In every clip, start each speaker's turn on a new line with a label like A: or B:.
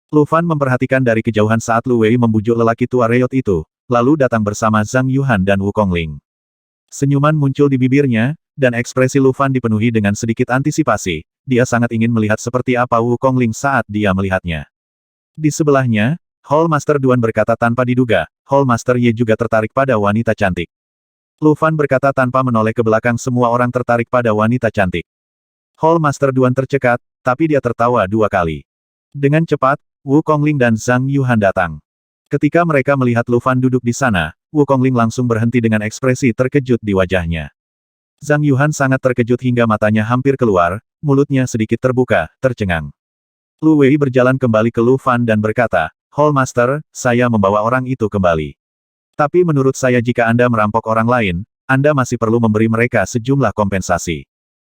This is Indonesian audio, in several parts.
A: Lu Fan memperhatikan dari kejauhan saat Lu Wei membujuk lelaki tua reot itu, lalu datang bersama Zhang Yuhan dan Wukongling. Senyuman muncul di bibirnya, dan ekspresi Lu Fan dipenuhi dengan sedikit antisipasi. Dia sangat ingin melihat seperti apa Wukongling saat dia melihatnya. Di sebelahnya, Hall Master Duan berkata tanpa diduga, Hall Master Ye juga tertarik pada wanita cantik. Lu Fan berkata tanpa menoleh ke belakang, semua orang tertarik pada wanita cantik. Hall Master Duan tercekat, tapi dia tertawa 2 kali. Dengan cepat, Wukongling dan Zhang Yuhan datang. Ketika mereka melihat Lu Fan duduk di sana, Wukongling langsung berhenti dengan ekspresi terkejut di wajahnya. Zhang Yuhan sangat terkejut hingga matanya hampir keluar, mulutnya sedikit terbuka, tercengang. Lu Wei berjalan kembali ke Lu Fan dan berkata, Hall Master, saya membawa orang itu kembali. Tapi menurut saya jika Anda merampok orang lain, Anda masih perlu memberi mereka sejumlah kompensasi.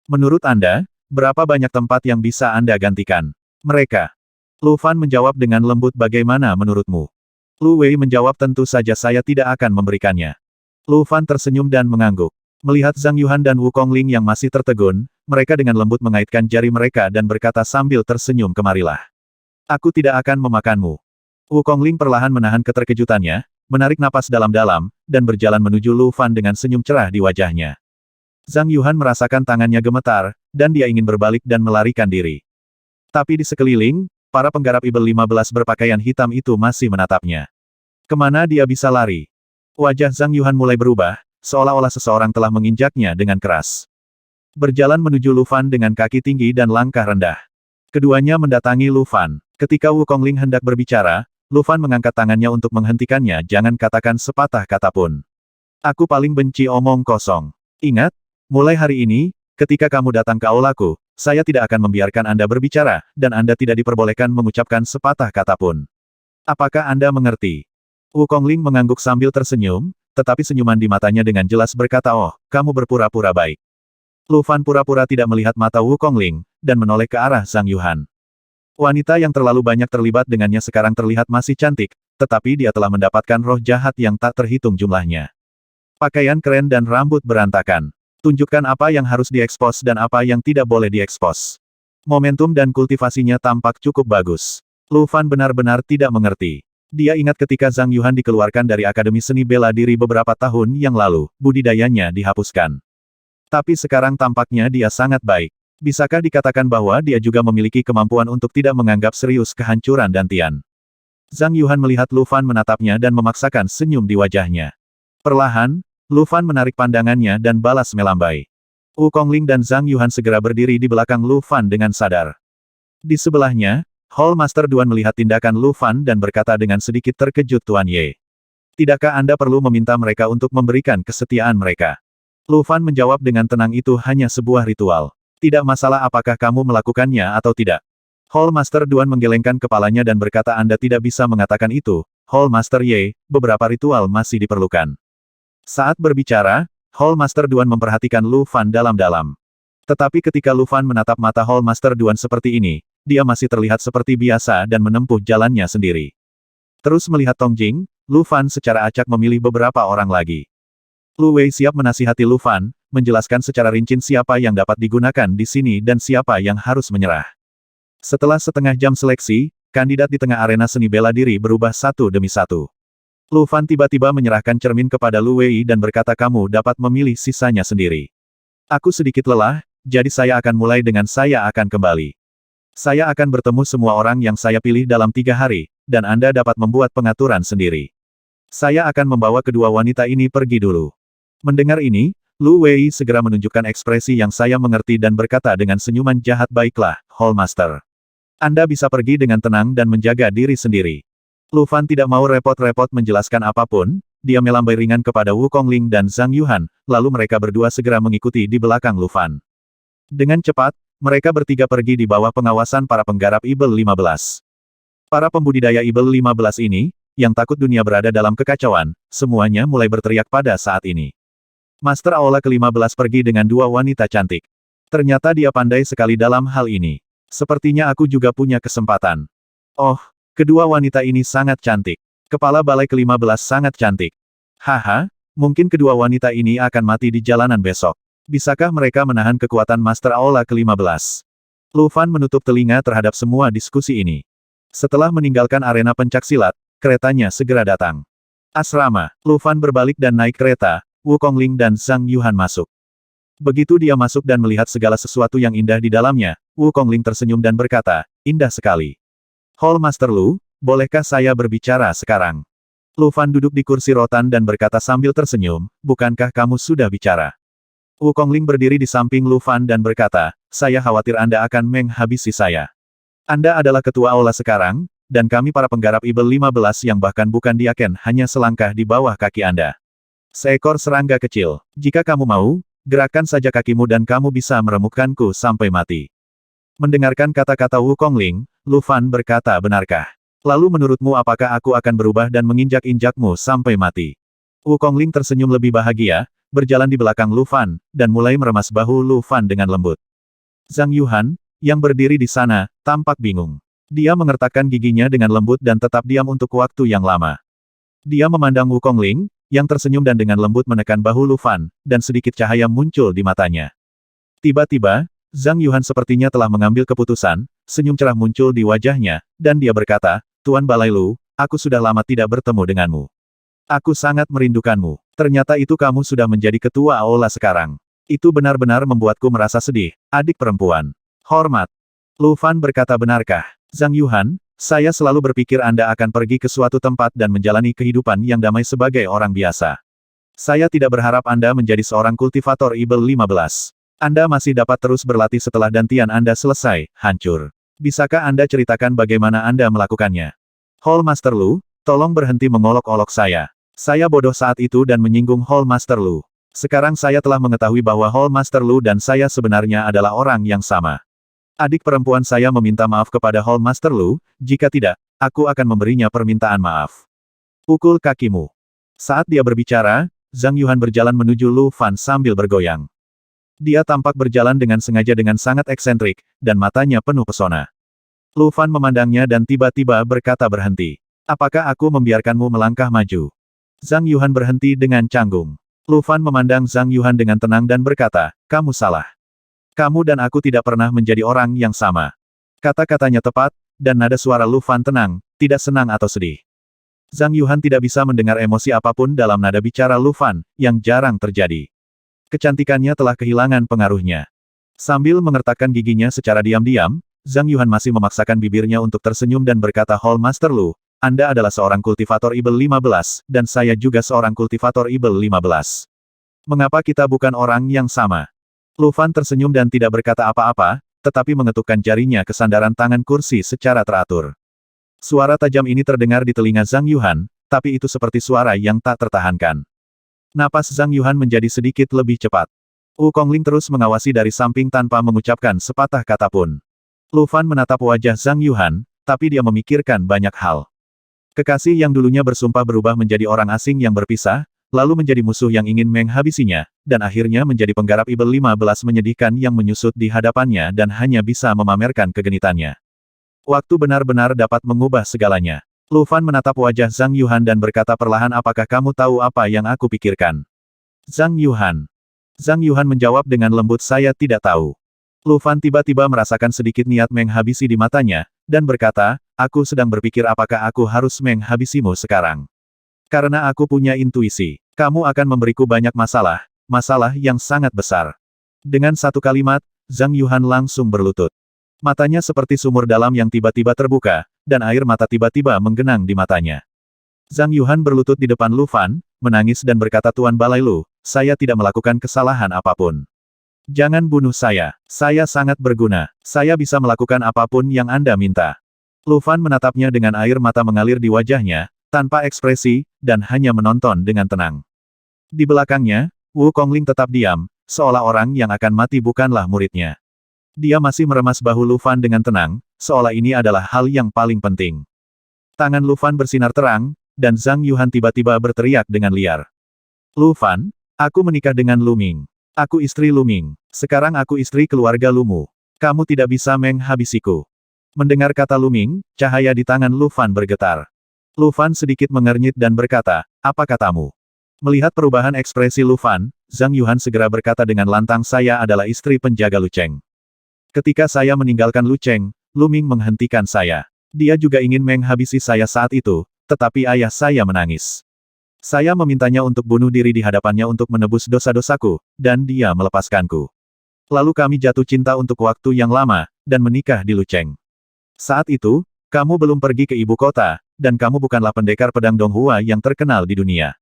A: Menurut Anda, berapa banyak tempat yang bisa Anda gantikan mereka? Lu Fan menjawab dengan lembut, bagaimana menurutmu? Lu Wei menjawab, tentu saja saya tidak akan memberikannya. Lu Fan tersenyum dan mengangguk. Melihat Zhang Yuhan dan Wukongling yang masih tertegun, mereka dengan lembut mengaitkan jari mereka dan berkata sambil tersenyum, kemarilah. Aku tidak akan memakanmu. Wukongling perlahan menahan keterkejutannya, menarik napas dalam-dalam, dan berjalan menuju Lu Fan dengan senyum cerah di wajahnya. Zhang Yuhan merasakan tangannya gemetar, dan dia ingin berbalik dan melarikan diri. Tapi di sekeliling, para penggarap Ibel 15 berpakaian hitam itu masih menatapnya. Kemana dia bisa lari? Wajah Zhang Yuhan mulai berubah, seolah-olah seseorang telah menginjaknya dengan keras. Berjalan menuju Lu Fan dengan kaki tinggi dan langkah rendah. Keduanya mendatangi Lu Fan. Ketika Wukongling hendak berbicara, Lu Fan mengangkat tangannya untuk menghentikannya, jangan katakan sepatah kata pun. Aku paling benci omong kosong. Ingat, mulai hari ini, ketika kamu datang ke aulaku, saya tidak akan membiarkan Anda berbicara, dan Anda tidak diperbolehkan mengucapkan sepatah kata pun. Apakah Anda mengerti? Wukongling mengangguk sambil tersenyum, tetapi senyuman di matanya dengan jelas berkata, oh, kamu berpura-pura baik. Lu Fan pura-pura tidak melihat mata Wukongling, dan menoleh ke arah Zhang Yuhan. Wanita yang terlalu banyak terlibat dengannya sekarang terlihat masih cantik, tetapi dia telah mendapatkan roh jahat yang tak terhitung jumlahnya. Pakaian keren dan rambut berantakan. Tunjukkan apa yang harus diekspos dan apa yang tidak boleh diekspos. Momentum dan kultivasinya tampak cukup bagus. Lu Fan benar-benar tidak mengerti. Dia ingat ketika Zhang Yuhan dikeluarkan dari Akademi Seni Bela Diri beberapa tahun yang lalu, budidayanya dihapuskan. Tapi sekarang tampaknya dia sangat baik. Bisakah dikatakan bahwa dia juga memiliki kemampuan untuk tidak menganggap serius kehancuran Dantian? Zhang Yuhan melihat Lu Fan menatapnya dan memaksakan senyum di wajahnya. Perlahan, Lu Fan menarik pandangannya dan balas melambai. Wukongling dan Zhang Yuhan segera berdiri di belakang Lu Fan dengan sadar. Di sebelahnya, Hall Master Duan melihat tindakan Lu Fan dan berkata dengan sedikit terkejut, Tuan Ye. Tidakkah Anda perlu meminta mereka untuk memberikan kesetiaan mereka? Lu Fan menjawab dengan tenang, itu hanya sebuah ritual. Tidak masalah apakah kamu melakukannya atau tidak. Hall Master Duan menggelengkan kepalanya dan berkata, Anda tidak bisa mengatakan itu, Hall Master Ye, beberapa ritual masih diperlukan. Saat berbicara, Hall Master Duan memperhatikan Lu Fan dalam-dalam. Tetapi ketika Lu Fan menatap mata Hall Master Duan seperti ini, dia masih terlihat seperti biasa dan menempuh jalannya sendiri. Terus melihat Tong Jing, Lu Fan secara acak memilih beberapa orang lagi. Lu Wei siap menasihati Lu Fan, menjelaskan secara rinci siapa yang dapat digunakan di sini dan siapa yang harus menyerah. Setelah setengah jam seleksi, kandidat di tengah arena seni bela diri berubah satu demi satu. Lu Fan tiba-tiba menyerahkan cermin kepada Lu Wei dan berkata, kamu dapat memilih sisanya sendiri. Aku sedikit lelah, jadi saya akan mulai dengan saya akan kembali. Saya akan bertemu semua orang yang saya pilih dalam 3 hari, dan Anda dapat membuat pengaturan sendiri. Saya akan membawa kedua wanita ini pergi dulu. Mendengar ini, Lu Wei segera menunjukkan ekspresi yang saya mengerti dan berkata dengan senyuman jahat, baiklah, Hall Master. Anda bisa pergi dengan tenang dan menjaga diri sendiri. Lu Fan tidak mau repot-repot menjelaskan apapun, dia melambai ringan kepada Wukongling dan Zhang Yuhan, lalu mereka berdua segera mengikuti di belakang Lu Fan. Dengan cepat, mereka bertiga pergi di bawah pengawasan para penggarap Ibel 15. Para pembudidaya Ibel 15 ini, yang takut dunia berada dalam kekacauan, semuanya mulai berteriak pada saat ini. Master Aula ke-15 pergi dengan 2 wanita cantik. Ternyata dia pandai sekali dalam hal ini. Sepertinya aku juga punya kesempatan. Oh, kedua wanita ini sangat cantik. Kepala balai ke-15 sangat cantik. Haha, mungkin kedua wanita ini akan mati di jalanan besok. Bisakah mereka menahan kekuatan Master Aula ke-15? Lu Fan menutup telinga terhadap semua diskusi ini. Setelah meninggalkan arena pencaksilat, keretanya segera datang. Asrama, Lu Fan berbalik dan naik kereta, Wukongling dan Zhang Yuhan masuk. Begitu dia masuk dan melihat segala sesuatu yang indah di dalamnya, Wukongling tersenyum dan berkata, indah sekali. Hall Master Lu, bolehkah saya berbicara sekarang? Lu Fan duduk di kursi rotan dan berkata sambil tersenyum, bukankah kamu sudah bicara? Wukongling berdiri di samping Lu Fan dan berkata, saya khawatir Anda akan menghabisi saya. Anda adalah ketua aula sekarang, dan kami para penggarap Ibel 15 yang bahkan bukan diaken hanya selangkah di bawah kaki Anda. Seekor serangga kecil, jika kamu mau, gerakkan saja kakimu dan kamu bisa meremukkanku sampai mati. Mendengarkan kata-kata Wukongling, Lu Fan berkata benarkah? Lalu menurutmu apakah aku akan berubah dan menginjak-injakmu sampai mati? Wukongling tersenyum lebih bahagia, berjalan di belakang Lu Fan, dan mulai meremas bahu Lu Fan dengan lembut. Zhang Yuhan, yang berdiri di sana, tampak bingung. Dia mengertakkan giginya dengan lembut dan tetap diam untuk waktu yang lama. Dia memandang Wukongling, yang tersenyum dan dengan lembut menekan bahu Lu Fan, dan sedikit cahaya muncul di matanya. Tiba-tiba, Zhang Yuhan sepertinya telah mengambil keputusan, senyum cerah muncul di wajahnya, dan dia berkata, Tuan Balai Lu, aku sudah lama tidak bertemu denganmu. Aku sangat merindukanmu. Ternyata itu kamu sudah menjadi ketua aula sekarang. Itu benar-benar membuatku merasa sedih, adik perempuan. Hormat. Lu Fan berkata benarkah? Zhang Yuhan, saya selalu berpikir Anda akan pergi ke suatu tempat dan menjalani kehidupan yang damai sebagai orang biasa. Saya tidak berharap Anda menjadi seorang kultivator Ibel 15. Anda masih dapat terus berlatih setelah dantian Anda selesai, hancur. Bisakah Anda ceritakan bagaimana Anda melakukannya? Hall Master Lu, tolong berhenti mengolok-olok saya. Saya bodoh saat itu dan menyinggung Hall Master Lu. Sekarang saya telah mengetahui bahwa Hall Master Lu dan saya sebenarnya adalah orang yang sama. Adik perempuan saya meminta maaf kepada Hall Master Lu, jika tidak, aku akan memberinya permintaan maaf. Pukul kakimu. Saat dia berbicara, Zhang Yuhan berjalan menuju Lu Fan sambil bergoyang. Dia tampak berjalan dengan sengaja dengan sangat eksentrik, dan matanya penuh pesona. Lu Fan memandangnya dan tiba-tiba berkata berhenti. Apakah aku membiarkanmu melangkah maju? Zhang Yuhan berhenti dengan canggung. Lu Fan memandang Zhang Yuhan dengan tenang dan berkata, kamu salah. Kamu dan aku tidak pernah menjadi orang yang sama. Kata-katanya tepat, dan nada suara Lu Fan tenang, tidak senang atau sedih. Zhang Yuhan tidak bisa mendengar emosi apapun dalam nada bicara Lu Fan, yang jarang terjadi. Kecantikannya telah kehilangan pengaruhnya. Sambil mengertakkan giginya secara diam-diam, Zhang Yuhan masih memaksakan bibirnya untuk tersenyum dan berkata Hall Master Lu, Anda adalah seorang kultivator Ibel 15, dan saya juga seorang kultivator Ibel 15. Mengapa kita bukan orang yang sama? Lu Fan tersenyum dan tidak berkata apa-apa, tetapi mengetukkan jarinya ke sandaran tangan kursi secara teratur. Suara tajam ini terdengar di telinga Zhang Yuhan, tapi itu seperti suara yang tak tertahankan. Napas Zhang Yuhan menjadi sedikit lebih cepat. Wukongling terus mengawasi dari samping tanpa mengucapkan sepatah kata pun. Lu Fan menatap wajah Zhang Yuhan, tapi dia memikirkan banyak hal. Kekasih yang dulunya bersumpah berubah menjadi orang asing yang berpisah, lalu menjadi musuh yang ingin menghabisinya, dan akhirnya menjadi penggarap Ibel 15 menyedihkan yang menyusut di hadapannya dan hanya bisa memamerkan kegenitannya. Waktu benar-benar dapat mengubah segalanya. Lu Fan menatap wajah Zhang Yuhan dan berkata perlahan apakah kamu tahu apa yang aku pikirkan? Zhang Yuhan. Zhang Yuhan menjawab dengan lembut saya tidak tahu. Lu Fan tiba-tiba merasakan sedikit niat menghabisi di matanya, dan berkata, aku sedang berpikir apakah aku harus menghabisimu sekarang. Karena aku punya intuisi, kamu akan memberiku banyak masalah, masalah yang sangat besar. Dengan satu kalimat, Zhang Yuhan langsung berlutut. Matanya seperti sumur dalam yang tiba-tiba terbuka, dan air mata tiba-tiba menggenang di matanya. Zhang Yuhan berlutut di depan Lu Fan, menangis dan berkata Tuan Balai Lu, saya tidak melakukan kesalahan apapun. Jangan bunuh saya sangat berguna, saya bisa melakukan apapun yang Anda minta. Lu Fan menatapnya dengan air mata mengalir di wajahnya, tanpa ekspresi, dan hanya menonton dengan tenang. Di belakangnya, Wukongling tetap diam, seolah orang yang akan mati bukanlah muridnya. Dia masih meremas bahu Lu Fan dengan tenang, seolah ini adalah hal yang paling penting. Tangan Lu Fan bersinar terang, dan Zhang Yuhan tiba-tiba berteriak dengan liar. Lu Fan, aku menikah dengan Lu Ming. Aku istri Lu Ming. Sekarang aku istri keluarga Lumu. Kamu tidak bisa menghabisiku. Mendengar kata Lu Ming, cahaya di tangan Lu Fan bergetar. Lu Fan sedikit mengernyit dan berkata, apa katamu? Melihat perubahan ekspresi Lu Fan, Zhang Yuhan segera berkata dengan lantang saya adalah istri penjaga Lu Cheng. Ketika saya meninggalkan Lu Cheng, Lu Ming menghentikan saya. Dia juga ingin menghabisi saya saat itu, tetapi ayah saya menangis. Saya memintanya untuk bunuh diri di hadapannya untuk menebus dosa-dosaku, dan dia melepaskanku. Lalu kami jatuh cinta untuk waktu yang lama, dan menikah di Lucheng. Saat itu, kamu belum pergi ke ibu kota, dan kamu bukanlah pendekar pedang Donghua yang terkenal di dunia.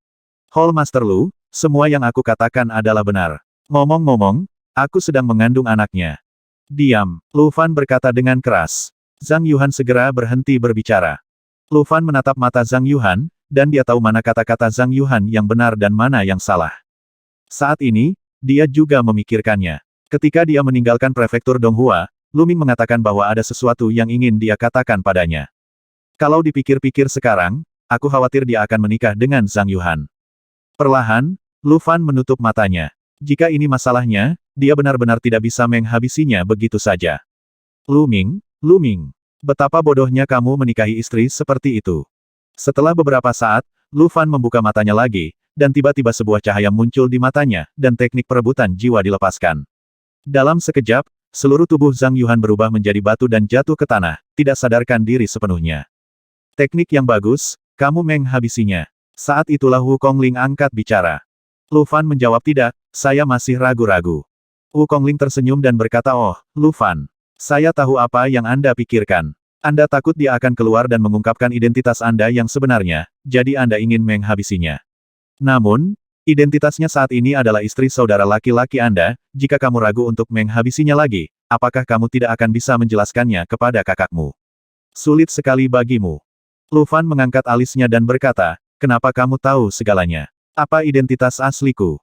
A: Hall Master Lu, semua yang aku katakan adalah benar. Ngomong-ngomong, aku sedang mengandung anaknya. Diam, Lu Fan berkata dengan keras. Zhang Yuhan segera berhenti berbicara. Lu Fan menatap mata Zhang Yuhan, dan dia tahu mana kata-kata Zhang Yuhan yang benar dan mana yang salah. Saat ini, dia juga memikirkannya. Ketika dia meninggalkan prefektur Donghua, Lu Ming mengatakan bahwa ada sesuatu yang ingin dia katakan padanya. Kalau dipikir-pikir sekarang, aku khawatir dia akan menikah dengan Zhang Yuhan. Perlahan, Lu Fan menutup matanya. Jika ini masalahnya, dia benar-benar tidak bisa menghabisinya begitu saja. Lu Ming, betapa bodohnya kamu menikahi istri seperti itu. Setelah beberapa saat, Lu Fan membuka matanya lagi, dan tiba-tiba sebuah cahaya muncul di matanya, dan teknik perebutan jiwa dilepaskan. Dalam sekejap, seluruh tubuh Zhang Yuhan berubah menjadi batu dan jatuh ke tanah, tidak sadarkan diri sepenuhnya. Teknik yang bagus, kamu menghabisinya. Saat itulah Wu Kongling angkat bicara. Lu Fan menjawab tidak, saya masih ragu-ragu. Wu Kongling tersenyum dan berkata, oh, Lu Fan. Saya tahu apa yang Anda pikirkan. Anda takut dia akan keluar dan mengungkapkan identitas Anda yang sebenarnya, jadi Anda ingin menghabisinya. Namun, identitasnya saat ini adalah istri saudara laki-laki Anda, jika kamu ragu untuk menghabisinya lagi, apakah kamu tidak akan bisa menjelaskannya kepada kakakmu? Sulit sekali bagimu. Lu Fan mengangkat alisnya dan berkata, kenapa kamu tahu segalanya? Apa identitas asliku?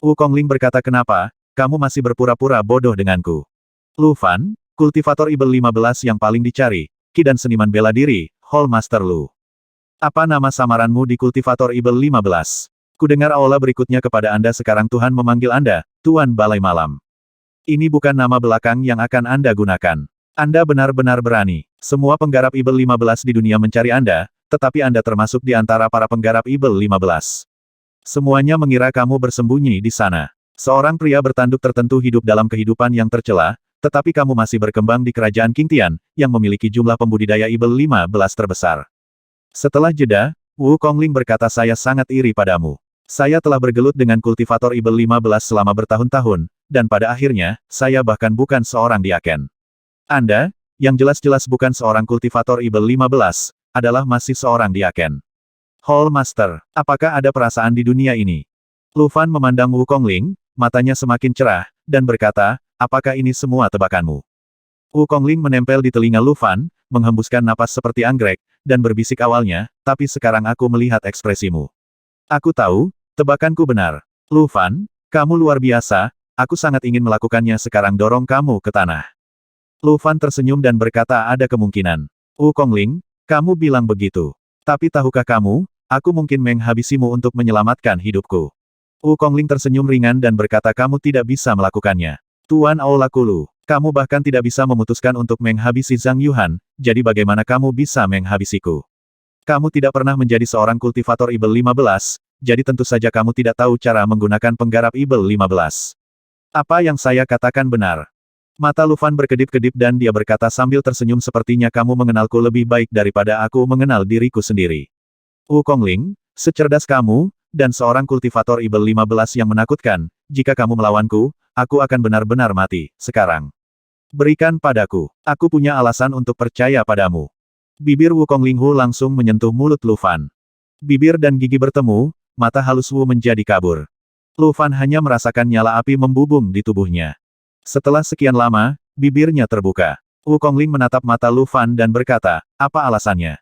A: Wu Kongling berkata kenapa, kamu masih berpura-pura bodoh denganku? Lu Fan, kultivator Ibel 15 yang paling dicari, Ki dan seniman bela diri, Hall Master Lu. Apa nama samaranmu di kultivator Ibel 15? Kudengar aula berikutnya kepada Anda sekarang Tuhan memanggil Anda, Tuan Balai Malam. Ini bukan nama belakang yang akan Anda gunakan. Anda benar-benar berani. Semua penggarap Ibel 15 di dunia mencari Anda, tetapi Anda termasuk di antara para penggarap Ibel 15. Semuanya mengira kamu bersembunyi di sana. Seorang pria bertanduk tertentu hidup dalam kehidupan yang tercela, tetapi kamu masih berkembang di kerajaan Qingtian, yang memiliki jumlah pembudidaya Ibel 15 terbesar. Setelah jeda, Wu Kongling berkata saya sangat iri padamu. Saya telah bergelut dengan kultivator Ibel 15 selama bertahun-tahun, dan pada akhirnya, saya bahkan bukan seorang diaken. Anda, yang jelas-jelas bukan seorang kultivator Ibel 15, adalah masih seorang diaken. Hall Master, apakah ada perasaan di dunia ini? Lu Fan memandang Wu Kongling, matanya semakin cerah, dan berkata, apakah ini semua tebakanmu? Wu Kongling menempel di telinga Lu Fan, menghembuskan napas seperti anggrek, dan berbisik awalnya, tapi sekarang aku melihat ekspresimu. Aku tahu, tebakanku benar. Lu Fan, kamu luar biasa, aku sangat ingin melakukannya sekarang dorong kamu ke tanah. Lu Fan tersenyum dan berkata ada kemungkinan. Wu Kongling, kamu bilang begitu. Tapi tahukah kamu, aku mungkin menghabisimu untuk menyelamatkan hidupku. Wu Kongling tersenyum ringan dan berkata kamu tidak bisa melakukannya. Tuan Aula Kulu, kamu bahkan tidak bisa memutuskan untuk menghabisi Zhang Yuhan, jadi bagaimana kamu bisa menghabisiku? Kamu tidak pernah menjadi seorang kultivator Ibel 15, jadi tentu saja kamu tidak tahu cara menggunakan penggarap Ibel 15. Apa yang saya katakan benar? Mata Lu Fan berkedip-kedip dan dia berkata sambil tersenyum sepertinya kamu mengenalku lebih baik daripada aku mengenal diriku sendiri. Wu Kongling, secerdas kamu, dan seorang kultivator Ibel 15 yang menakutkan, jika kamu melawanku, aku akan benar-benar mati, sekarang. Berikan padaku, aku punya alasan untuk percaya padamu. Bibir Wu Kongling Hu langsung menyentuh mulut Lu Fan. Bibir dan gigi bertemu, mata halus Wu menjadi kabur. Lu Fan hanya merasakan nyala api membubung di tubuhnya. Setelah sekian lama, bibirnya terbuka. Wu Kongling menatap mata Lu Fan dan berkata, apa alasannya?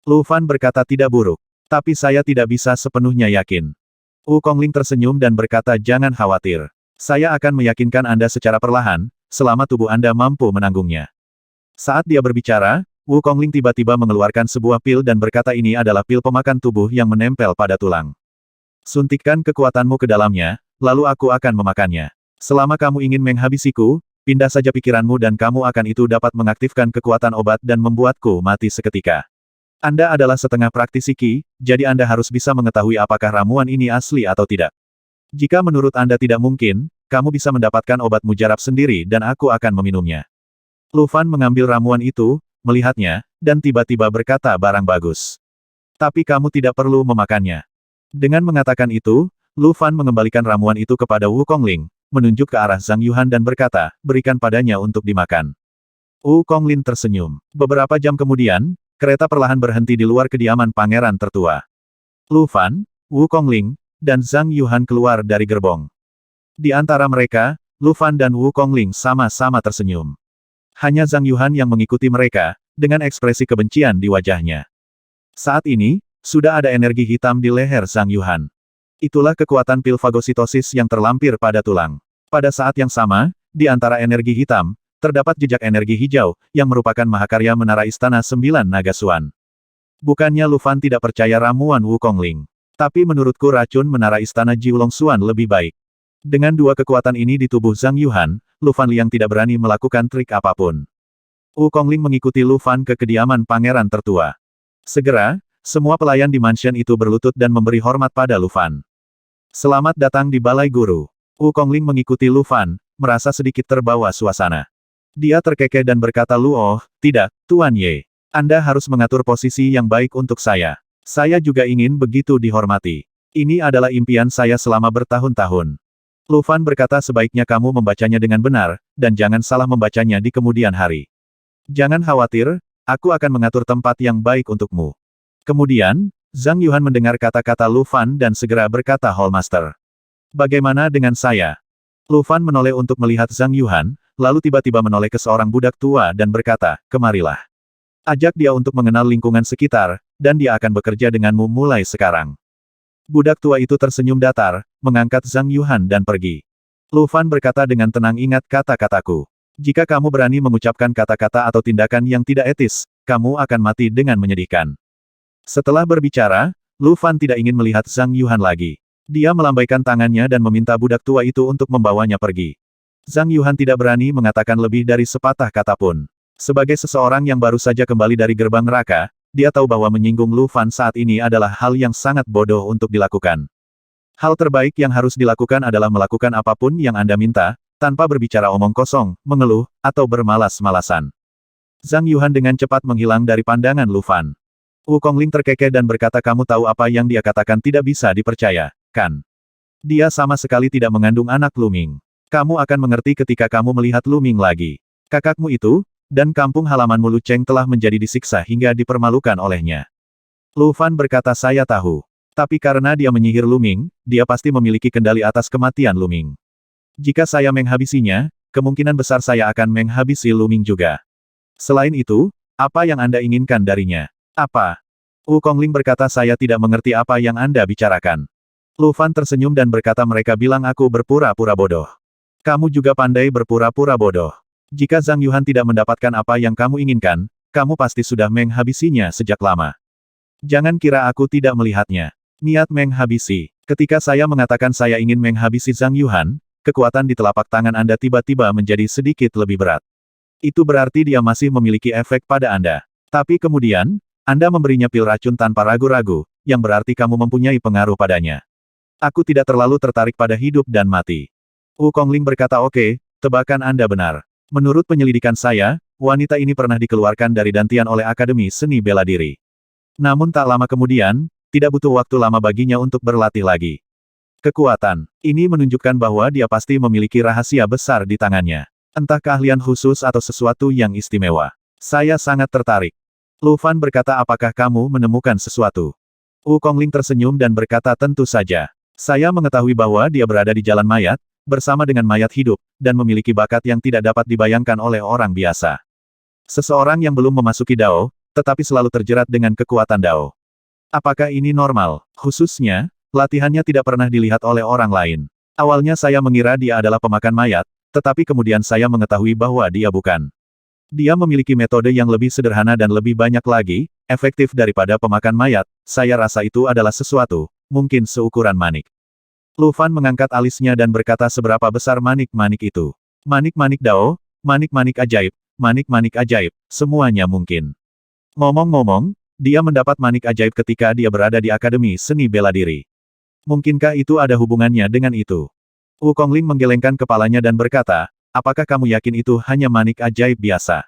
A: Lu Fan berkata tidak buruk. Tapi saya tidak bisa sepenuhnya yakin. Wu Kongling tersenyum dan berkata jangan khawatir. Saya akan meyakinkan Anda secara perlahan, selama tubuh Anda mampu menanggungnya. Saat dia berbicara, Wu Kongling tiba-tiba mengeluarkan sebuah pil dan berkata ini adalah pil pemakan tubuh yang menempel pada tulang. Suntikkan kekuatanmu ke dalamnya, lalu aku akan memakannya. Selama kamu ingin menghabisiku, pindah saja pikiranmu dan kamu akan itu dapat mengaktifkan kekuatan obat dan membuatku mati seketika. Anda adalah setengah praktisi Qi, jadi Anda harus bisa mengetahui apakah ramuan ini asli atau tidak. Jika menurut Anda tidak mungkin, kamu bisa mendapatkan obat mujarab sendiri dan aku akan meminumnya. Lu Fan mengambil ramuan itu, melihatnya, dan tiba-tiba berkata barang bagus. Tapi kamu tidak perlu memakannya. Dengan mengatakan itu, Lu Fan mengembalikan ramuan itu kepada Wukongling, menunjuk ke arah Zhang Yuhan dan berkata, berikan padanya untuk dimakan. Wukongling tersenyum. Beberapa jam kemudian, kereta perlahan berhenti di luar kediaman pangeran tertua. Lu Fan, Wukongling, dan Zhang Yuhan keluar dari gerbong. Di antara mereka, Lu Fan dan Wukongling sama-sama tersenyum. Hanya Zhang Yuhan yang mengikuti mereka, dengan ekspresi kebencian di wajahnya. Saat ini, sudah ada energi hitam di leher Zhang Yuhan. Itulah kekuatan pil fagositosis yang terlampir pada tulang. Pada saat yang sama, di antara energi hitam, terdapat jejak energi hijau, yang merupakan mahakarya menara istana 9 naga Suan. Bukannya Lu Fan tidak percaya ramuan Wukongling. Tapi menurutku racun menara istana Jiulong Suan lebih baik. Dengan dua kekuatan ini di tubuh Zhang Yuhan, Lu Fan Liang tidak berani melakukan trik apapun. Wukongling mengikuti Lu Fan ke kediaman pangeran tertua. Segera, semua pelayan di mansion itu berlutut dan memberi hormat pada Lu Fan. Selamat datang di Balai Guru. Wukongling mengikuti Lu Fan, merasa sedikit terbawa suasana. Dia terkekeh dan berkata, "Oh, tidak, Tuan Ye. Anda harus mengatur posisi yang baik untuk saya. Saya juga ingin begitu dihormati. Ini adalah impian saya selama bertahun-tahun." Lu Fan berkata, sebaiknya kamu membacanya dengan benar, dan jangan salah membacanya di kemudian hari. Jangan khawatir, aku akan mengatur tempat yang baik untukmu. Kemudian, Zhang Yuhan mendengar kata-kata Lu Fan dan segera berkata, Hallmaster. Bagaimana dengan saya? Lu Fan menoleh untuk melihat Zhang Yuhan, lalu tiba-tiba menoleh ke seorang budak tua dan berkata, kemarilah. Ajak dia untuk mengenal lingkungan sekitar, dan dia akan bekerja denganmu mulai sekarang. Budak tua itu tersenyum datar, mengangkat Zhang Yuhan dan pergi. Lu Fan berkata dengan tenang, ingat kata-kataku. Jika kamu berani mengucapkan kata-kata atau tindakan yang tidak etis, kamu akan mati dengan menyedihkan. Setelah berbicara, Lu Fan tidak ingin melihat Zhang Yuhan lagi. Dia melambaikan tangannya dan meminta budak tua itu untuk membawanya pergi. Zhang Yuhan tidak berani mengatakan lebih dari sepatah kata pun. Sebagai seseorang yang baru saja kembali dari gerbang neraka, dia tahu bahwa menyinggung Lu Fan saat ini adalah hal yang sangat bodoh untuk dilakukan. Hal terbaik yang harus dilakukan adalah melakukan apapun yang Anda minta, tanpa berbicara omong kosong, mengeluh, atau bermalas-malasan. Zhang Yuhan dengan cepat menghilang dari pandangan Lu Fan. Wukongling terkekeh dan berkata, kamu tahu apa yang dia katakan tidak bisa dipercaya, kan? Dia sama sekali tidak mengandung anak Lu Ming. Kamu akan mengerti ketika kamu melihat Lu Ming lagi. Kakakmu itu, dan kampung halamanmu Lu Cheng telah menjadi disiksa hingga dipermalukan olehnya. Lu Fan berkata, saya tahu. Tapi karena dia menyihir Lu Ming, dia pasti memiliki kendali atas kematian Lu Ming. Jika saya menghabisinya, kemungkinan besar saya akan menghabisi Lu Ming juga. Selain itu, apa yang Anda inginkan darinya? Apa? Wukongling berkata, saya tidak mengerti apa yang Anda bicarakan. Lu Fan tersenyum dan berkata, mereka bilang aku berpura-pura bodoh. Kamu juga pandai berpura-pura bodoh. Jika Zhang Yuhan tidak mendapatkan apa yang kamu inginkan, kamu pasti sudah menghabisinya sejak lama. Jangan kira aku tidak melihatnya. Niat menghabisi. Ketika saya mengatakan saya ingin menghabisi Zhang Yuhan, kekuatan di telapak tangan Anda tiba-tiba menjadi sedikit lebih berat. Itu berarti dia masih memiliki efek pada Anda. Tapi kemudian, Anda memberinya pil racun tanpa ragu-ragu, yang berarti kamu mempunyai pengaruh padanya. Aku tidak terlalu tertarik pada hidup dan mati. Wukongling berkata, oke, tebakan Anda benar. Menurut penyelidikan saya, wanita ini pernah dikeluarkan dari Dantian oleh Akademi Seni Bela Diri. Namun tak lama kemudian, tidak butuh waktu lama baginya untuk berlatih lagi. Kekuatan ini menunjukkan bahwa dia pasti memiliki rahasia besar di tangannya. Entah keahlian khusus atau sesuatu yang istimewa. Saya sangat tertarik. Lu Fan berkata, apakah kamu menemukan sesuatu? Wukongling tersenyum dan berkata, tentu saja. Saya mengetahui bahwa dia berada di jalan mayat, bersama dengan mayat hidup, dan memiliki bakat yang tidak dapat dibayangkan oleh orang biasa. Seseorang yang belum memasuki Dao, tetapi selalu terjerat dengan kekuatan Dao. Apakah ini normal? Khususnya, latihannya tidak pernah dilihat oleh orang lain. Awalnya saya mengira dia adalah pemakan mayat, tetapi kemudian saya mengetahui bahwa dia bukan. Dia memiliki metode yang lebih sederhana dan lebih banyak lagi, efektif daripada pemakan mayat. Saya rasa itu adalah sesuatu, mungkin seukuran manik. Lu Fan mengangkat alisnya dan berkata, seberapa besar manik-manik itu? Manik-manik Dao, manik-manik ajaib, semuanya mungkin. Ngomong-ngomong, dia mendapat manik ajaib ketika dia berada di Akademi Seni Bela Diri. Mungkinkah itu ada hubungannya dengan itu? Wukongling menggelengkan kepalanya dan berkata, apakah kamu yakin itu hanya manik ajaib biasa?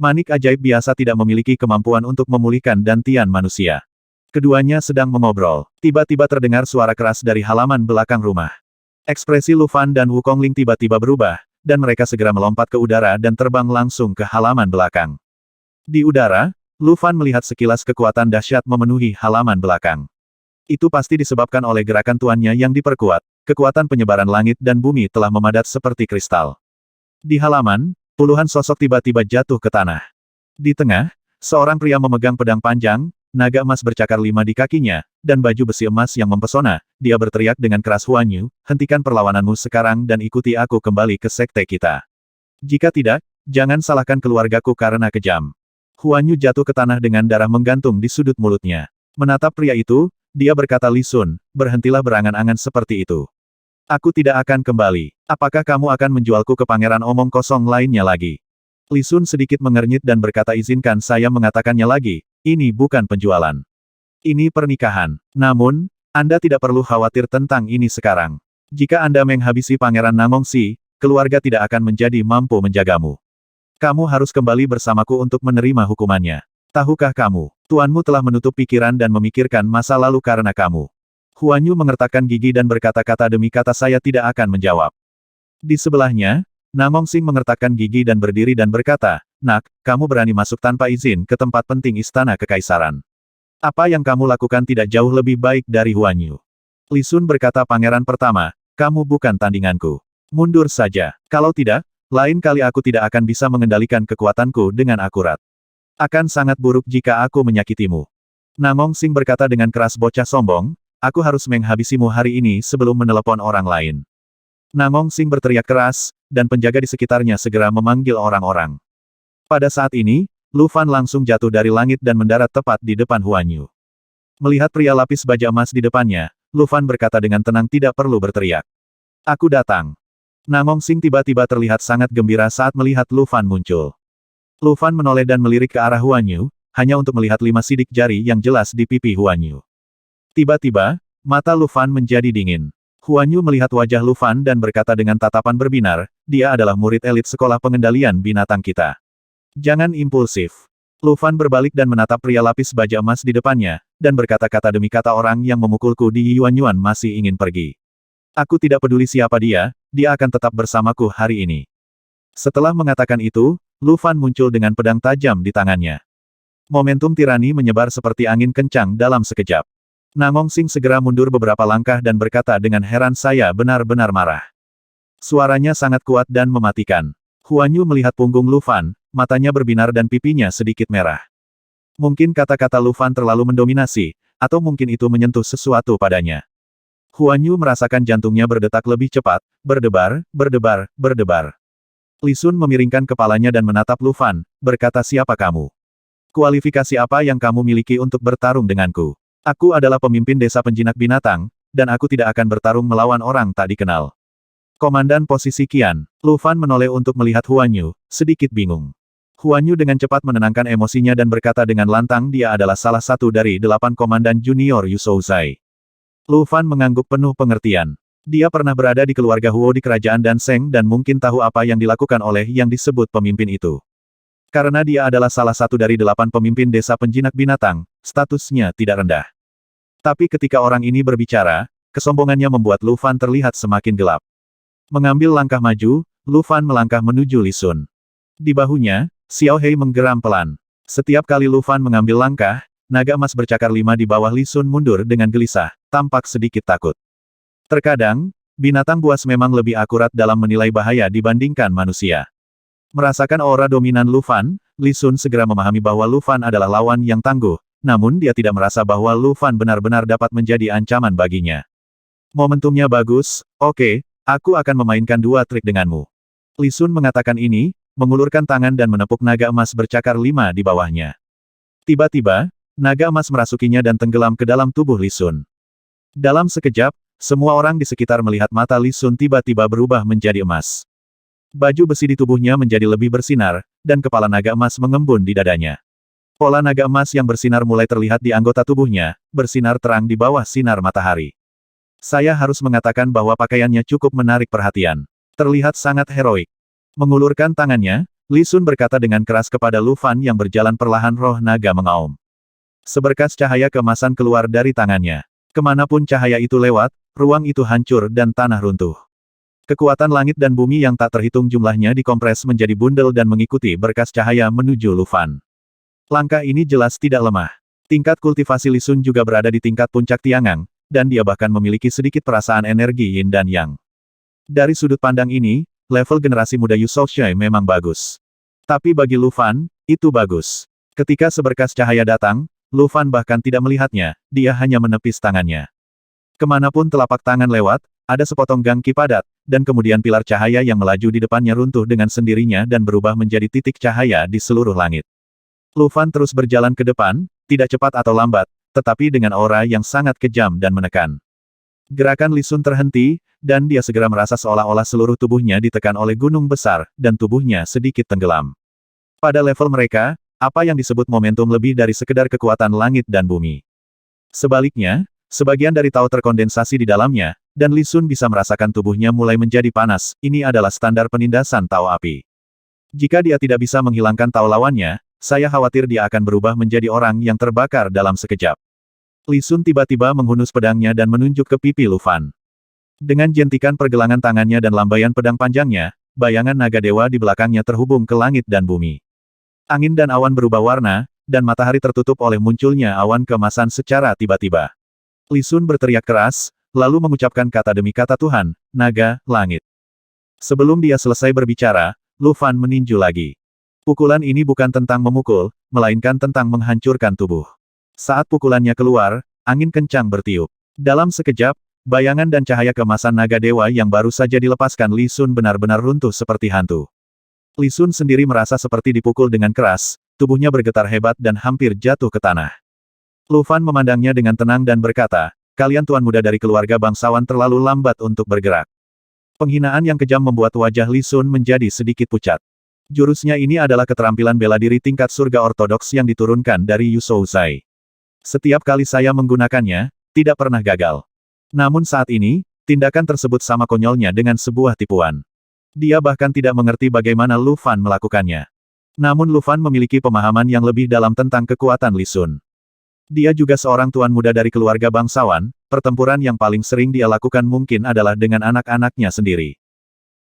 A: Manik ajaib biasa tidak memiliki kemampuan untuk memulihkan dantian manusia. Keduanya sedang mengobrol. Tiba-tiba terdengar suara keras dari halaman belakang rumah. Ekspresi Lu Fan dan Wukongling tiba-tiba berubah, dan mereka segera melompat ke udara dan terbang langsung ke halaman belakang. Di udara, Lu Fan melihat sekilas kekuatan dahsyat memenuhi halaman belakang. Itu pasti disebabkan oleh gerakan tuannya yang diperkuat. Kekuatan penyebaran langit dan bumi telah memadat seperti kristal. Di halaman, puluhan sosok tiba-tiba jatuh ke tanah. Di tengah, seorang pria memegang pedang panjang, naga emas bercakar 5 di kakinya, dan baju besi emas yang mempesona. Dia berteriak dengan keras, "Huan Yu, hentikan perlawananmu sekarang dan ikuti aku kembali ke sekte kita. Jika tidak, jangan salahkan keluargaku karena kejam." Huan Yu jatuh ke tanah dengan darah menggantung di sudut mulutnya. Menatap pria itu, dia berkata, "Li Sun, berhentilah berangan-angan seperti itu. Aku tidak akan kembali. Apakah kamu akan menjualku ke pangeran omong kosong lainnya lagi?" Li Sun sedikit mengernyit dan berkata, "Izinkan saya mengatakannya lagi, ini bukan penjualan. Ini pernikahan. Namun, Anda tidak perlu khawatir tentang ini sekarang. Jika Anda menghabisi pangeran Namongxi, keluarga tidak akan menjadi mampu menjagamu. Kamu harus kembali bersamaku untuk menerima hukumannya. Tahukah kamu, tuanmu telah menutup pikiran dan memikirkan masa lalu karena kamu." Huan Yu mengertakkan gigi dan berkata-kata demi kata, "Saya tidak akan menjawab." Di sebelahnya, Namongxing mengertakkan gigi dan berdiri dan berkata, "Nak, kamu berani masuk tanpa izin ke tempat penting istana kekaisaran. Apa yang kamu lakukan tidak jauh lebih baik dari Huan Yu." Li Sun berkata, "Pangeran pertama, kamu bukan tandinganku. Mundur saja. Kalau tidak, lain kali aku tidak akan bisa mengendalikan kekuatanku dengan akurat. Akan sangat buruk jika aku menyakitimu." Namongxing berkata dengan keras, "Bocah sombong, aku harus menghabisimu hari ini sebelum menelepon orang lain." Namongxing berteriak keras, dan penjaga di sekitarnya segera memanggil orang-orang. Pada saat ini, Lu Fan langsung jatuh dari langit dan mendarat tepat di depan Huan Yu. Melihat pria lapis baja emas di depannya, Lu Fan berkata dengan tenang, "Tidak perlu berteriak. Aku datang." Namongxing tiba-tiba terlihat sangat gembira saat melihat Lu Fan muncul. Lu Fan menoleh dan melirik ke arah Huan Yu, hanya untuk melihat 5 sidik jari yang jelas di pipi Huan Yu. Tiba-tiba, mata Lu Fan menjadi dingin. Huan Yu melihat wajah Lu Fan dan berkata dengan tatapan berbinar, "Dia adalah murid elit sekolah pengendalian binatang kita. Jangan impulsif." Lu Fan berbalik dan menatap pria lapis baja emas di depannya, dan berkata-kata demi kata, "Orang yang memukulku di Yuanyuan masih ingin pergi. Aku tidak peduli siapa dia akan tetap bersamaku hari ini." Setelah mengatakan itu, Lu Fan muncul dengan pedang tajam di tangannya. Momentum tirani menyebar seperti angin kencang dalam sekejap. Namongxing segera mundur beberapa langkah dan berkata dengan heran, "Saya benar-benar marah." Suaranya sangat kuat dan mematikan. Huan Yu melihat punggung Lu Fan, matanya berbinar dan pipinya sedikit merah. Mungkin kata-kata Lu Fan terlalu mendominasi, atau mungkin itu menyentuh sesuatu padanya. Huan Yu merasakan jantungnya berdetak lebih cepat, berdebar, berdebar, berdebar. Li Sun memiringkan kepalanya dan menatap Lu Fan, berkata, "Siapa kamu? Kualifikasi apa yang kamu miliki untuk bertarung denganku? Aku adalah pemimpin desa penjinak binatang, dan aku tidak akan bertarung melawan orang tak dikenal." "Komandan posisi Qian." Lu Fan menoleh untuk melihat Huan Yu, sedikit bingung. Huan Yu dengan cepat menenangkan emosinya dan berkata dengan lantang, "Dia adalah salah satu dari 8 komandan junior Yuzhou Zai." Lu Fan mengangguk penuh pengertian. Dia pernah berada di keluarga Huo di kerajaan Danseng dan mungkin tahu apa yang dilakukan oleh yang disebut pemimpin itu. Karena dia adalah salah satu dari 8 pemimpin desa penjinak binatang, statusnya tidak rendah. Tapi ketika orang ini berbicara, kesombongannya membuat Lu Fan terlihat semakin gelap. Mengambil langkah maju, Lu Fan melangkah menuju Li Sun. Di bahunya, Xiao Hei menggeram pelan. Setiap kali Lu Fan mengambil langkah, naga emas bercakar 5 di bawah Li Sun mundur dengan gelisah, tampak sedikit takut. Terkadang, binatang buas memang lebih akurat dalam menilai bahaya dibandingkan manusia. Merasakan aura dominan Lu Fan, Li Sun segera memahami bahwa Lu Fan adalah lawan yang tangguh, namun dia tidak merasa bahwa Lu Fan benar-benar dapat menjadi ancaman baginya. "Momentumnya bagus, oke, aku akan memainkan 2 trik denganmu." Li Sun mengatakan ini, mengulurkan tangan dan menepuk naga emas bercakar 5 di bawahnya. Tiba-tiba, naga emas merasukinya dan tenggelam ke dalam tubuh Li Sun. Dalam sekejap, semua orang di sekitar melihat mata Li Sun tiba-tiba berubah menjadi emas. Baju besi di tubuhnya menjadi lebih bersinar, dan kepala naga emas mengembun di dadanya. Pola naga emas yang bersinar mulai terlihat di anggota tubuhnya, bersinar terang di bawah sinar matahari. Saya harus mengatakan bahwa pakaiannya cukup menarik perhatian. Terlihat sangat heroik. Mengulurkan tangannya, Li Sun berkata dengan keras kepada Lu Fan yang berjalan perlahan. Roh naga mengaum. Seberkas cahaya keemasan keluar dari tangannya. Kemanapun cahaya itu lewat, ruang itu hancur dan tanah runtuh. Kekuatan langit dan bumi yang tak terhitung jumlahnya dikompres menjadi bundel dan mengikuti berkas cahaya menuju Lu Fan. Langkah ini jelas tidak lemah. Tingkat kultivasi Li Sun juga berada di tingkat puncak Tiangang, dan dia bahkan memiliki sedikit perasaan energi Yin dan Yang. Dari sudut pandang ini, level generasi muda Yu Shaoxue memang bagus. Tapi bagi Lu Fan, itu bagus. Ketika seberkas cahaya datang, Lu Fan bahkan tidak melihatnya, dia hanya menepis tangannya. Kemanapun telapak tangan lewat, ada sepotong gangki padat, dan kemudian pilar cahaya yang melaju di depannya runtuh dengan sendirinya dan berubah menjadi titik cahaya di seluruh langit. Lu Fan terus berjalan ke depan, tidak cepat atau lambat, tetapi dengan aura yang sangat kejam dan menekan. Gerakan Li Sun terhenti, dan dia segera merasa seolah-olah seluruh tubuhnya ditekan oleh gunung besar, dan tubuhnya sedikit tenggelam. Pada level mereka, apa yang disebut momentum lebih dari sekedar kekuatan langit dan bumi. Sebaliknya, sebagian dari Tao terkondensasi di dalamnya, dan Li Sun bisa merasakan tubuhnya mulai menjadi panas. Ini adalah standar penindasan Tao api. Jika dia tidak bisa menghilangkan Tao lawannya, saya khawatir dia akan berubah menjadi orang yang terbakar dalam sekejap. Li Sun tiba-tiba menghunus pedangnya dan menunjuk ke pipi Lu Fan. Dengan jentikan pergelangan tangannya dan lambaian pedang panjangnya, bayangan naga dewa di belakangnya terhubung ke langit dan bumi. Angin dan awan berubah warna, dan matahari tertutup oleh munculnya awan keemasan secara tiba-tiba. Li Sun berteriak keras, lalu mengucapkan kata demi kata Tuhan, naga, langit. Sebelum dia selesai berbicara, Lu Fan meninju lagi. Pukulan ini bukan tentang memukul, melainkan tentang menghancurkan tubuh. Saat pukulannya keluar, angin kencang bertiup. Dalam sekejap, bayangan dan cahaya keemasan naga dewa yang baru saja dilepaskan Li Sun benar-benar runtuh seperti hantu. Li Sun sendiri merasa seperti dipukul dengan keras, tubuhnya bergetar hebat dan hampir jatuh ke tanah. Lu Fan memandangnya dengan tenang dan berkata, kalian tuan muda dari keluarga bangsawan terlalu lambat untuk bergerak. Penghinaan yang kejam membuat wajah Li Sun menjadi sedikit pucat. Jurusnya ini adalah keterampilan bela diri tingkat surga ortodoks yang diturunkan dari Yu Shouzai. Setiap kali saya menggunakannya, tidak pernah gagal. Namun saat ini, tindakan tersebut sama konyolnya dengan sebuah tipuan. Dia bahkan tidak mengerti bagaimana Lu Fan melakukannya. Namun Lu Fan memiliki pemahaman yang lebih dalam tentang kekuatan Li Sun. Dia juga seorang tuan muda dari keluarga bangsawan, pertempuran yang paling sering dia lakukan mungkin adalah dengan anak-anaknya sendiri.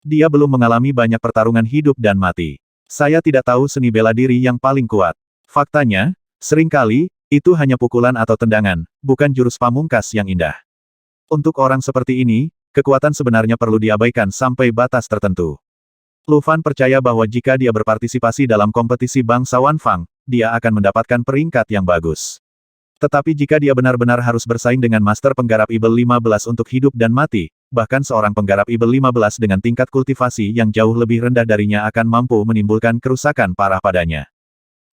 A: Dia belum mengalami banyak pertarungan hidup dan mati. Saya tidak tahu seni bela diri yang paling kuat. Faktanya, seringkali, itu hanya pukulan atau tendangan, bukan jurus pamungkas yang indah. Untuk orang seperti ini, kekuatan sebenarnya perlu diabaikan sampai batas tertentu. Lu Fan percaya bahwa jika dia berpartisipasi dalam kompetisi bangsawan Fang, dia akan mendapatkan peringkat yang bagus. Tetapi jika dia benar-benar harus bersaing dengan Master Penggarap Ibel 15 untuk hidup dan mati, bahkan seorang penggarap Ibel 15 dengan tingkat kultivasi yang jauh lebih rendah darinya akan mampu menimbulkan kerusakan parah padanya.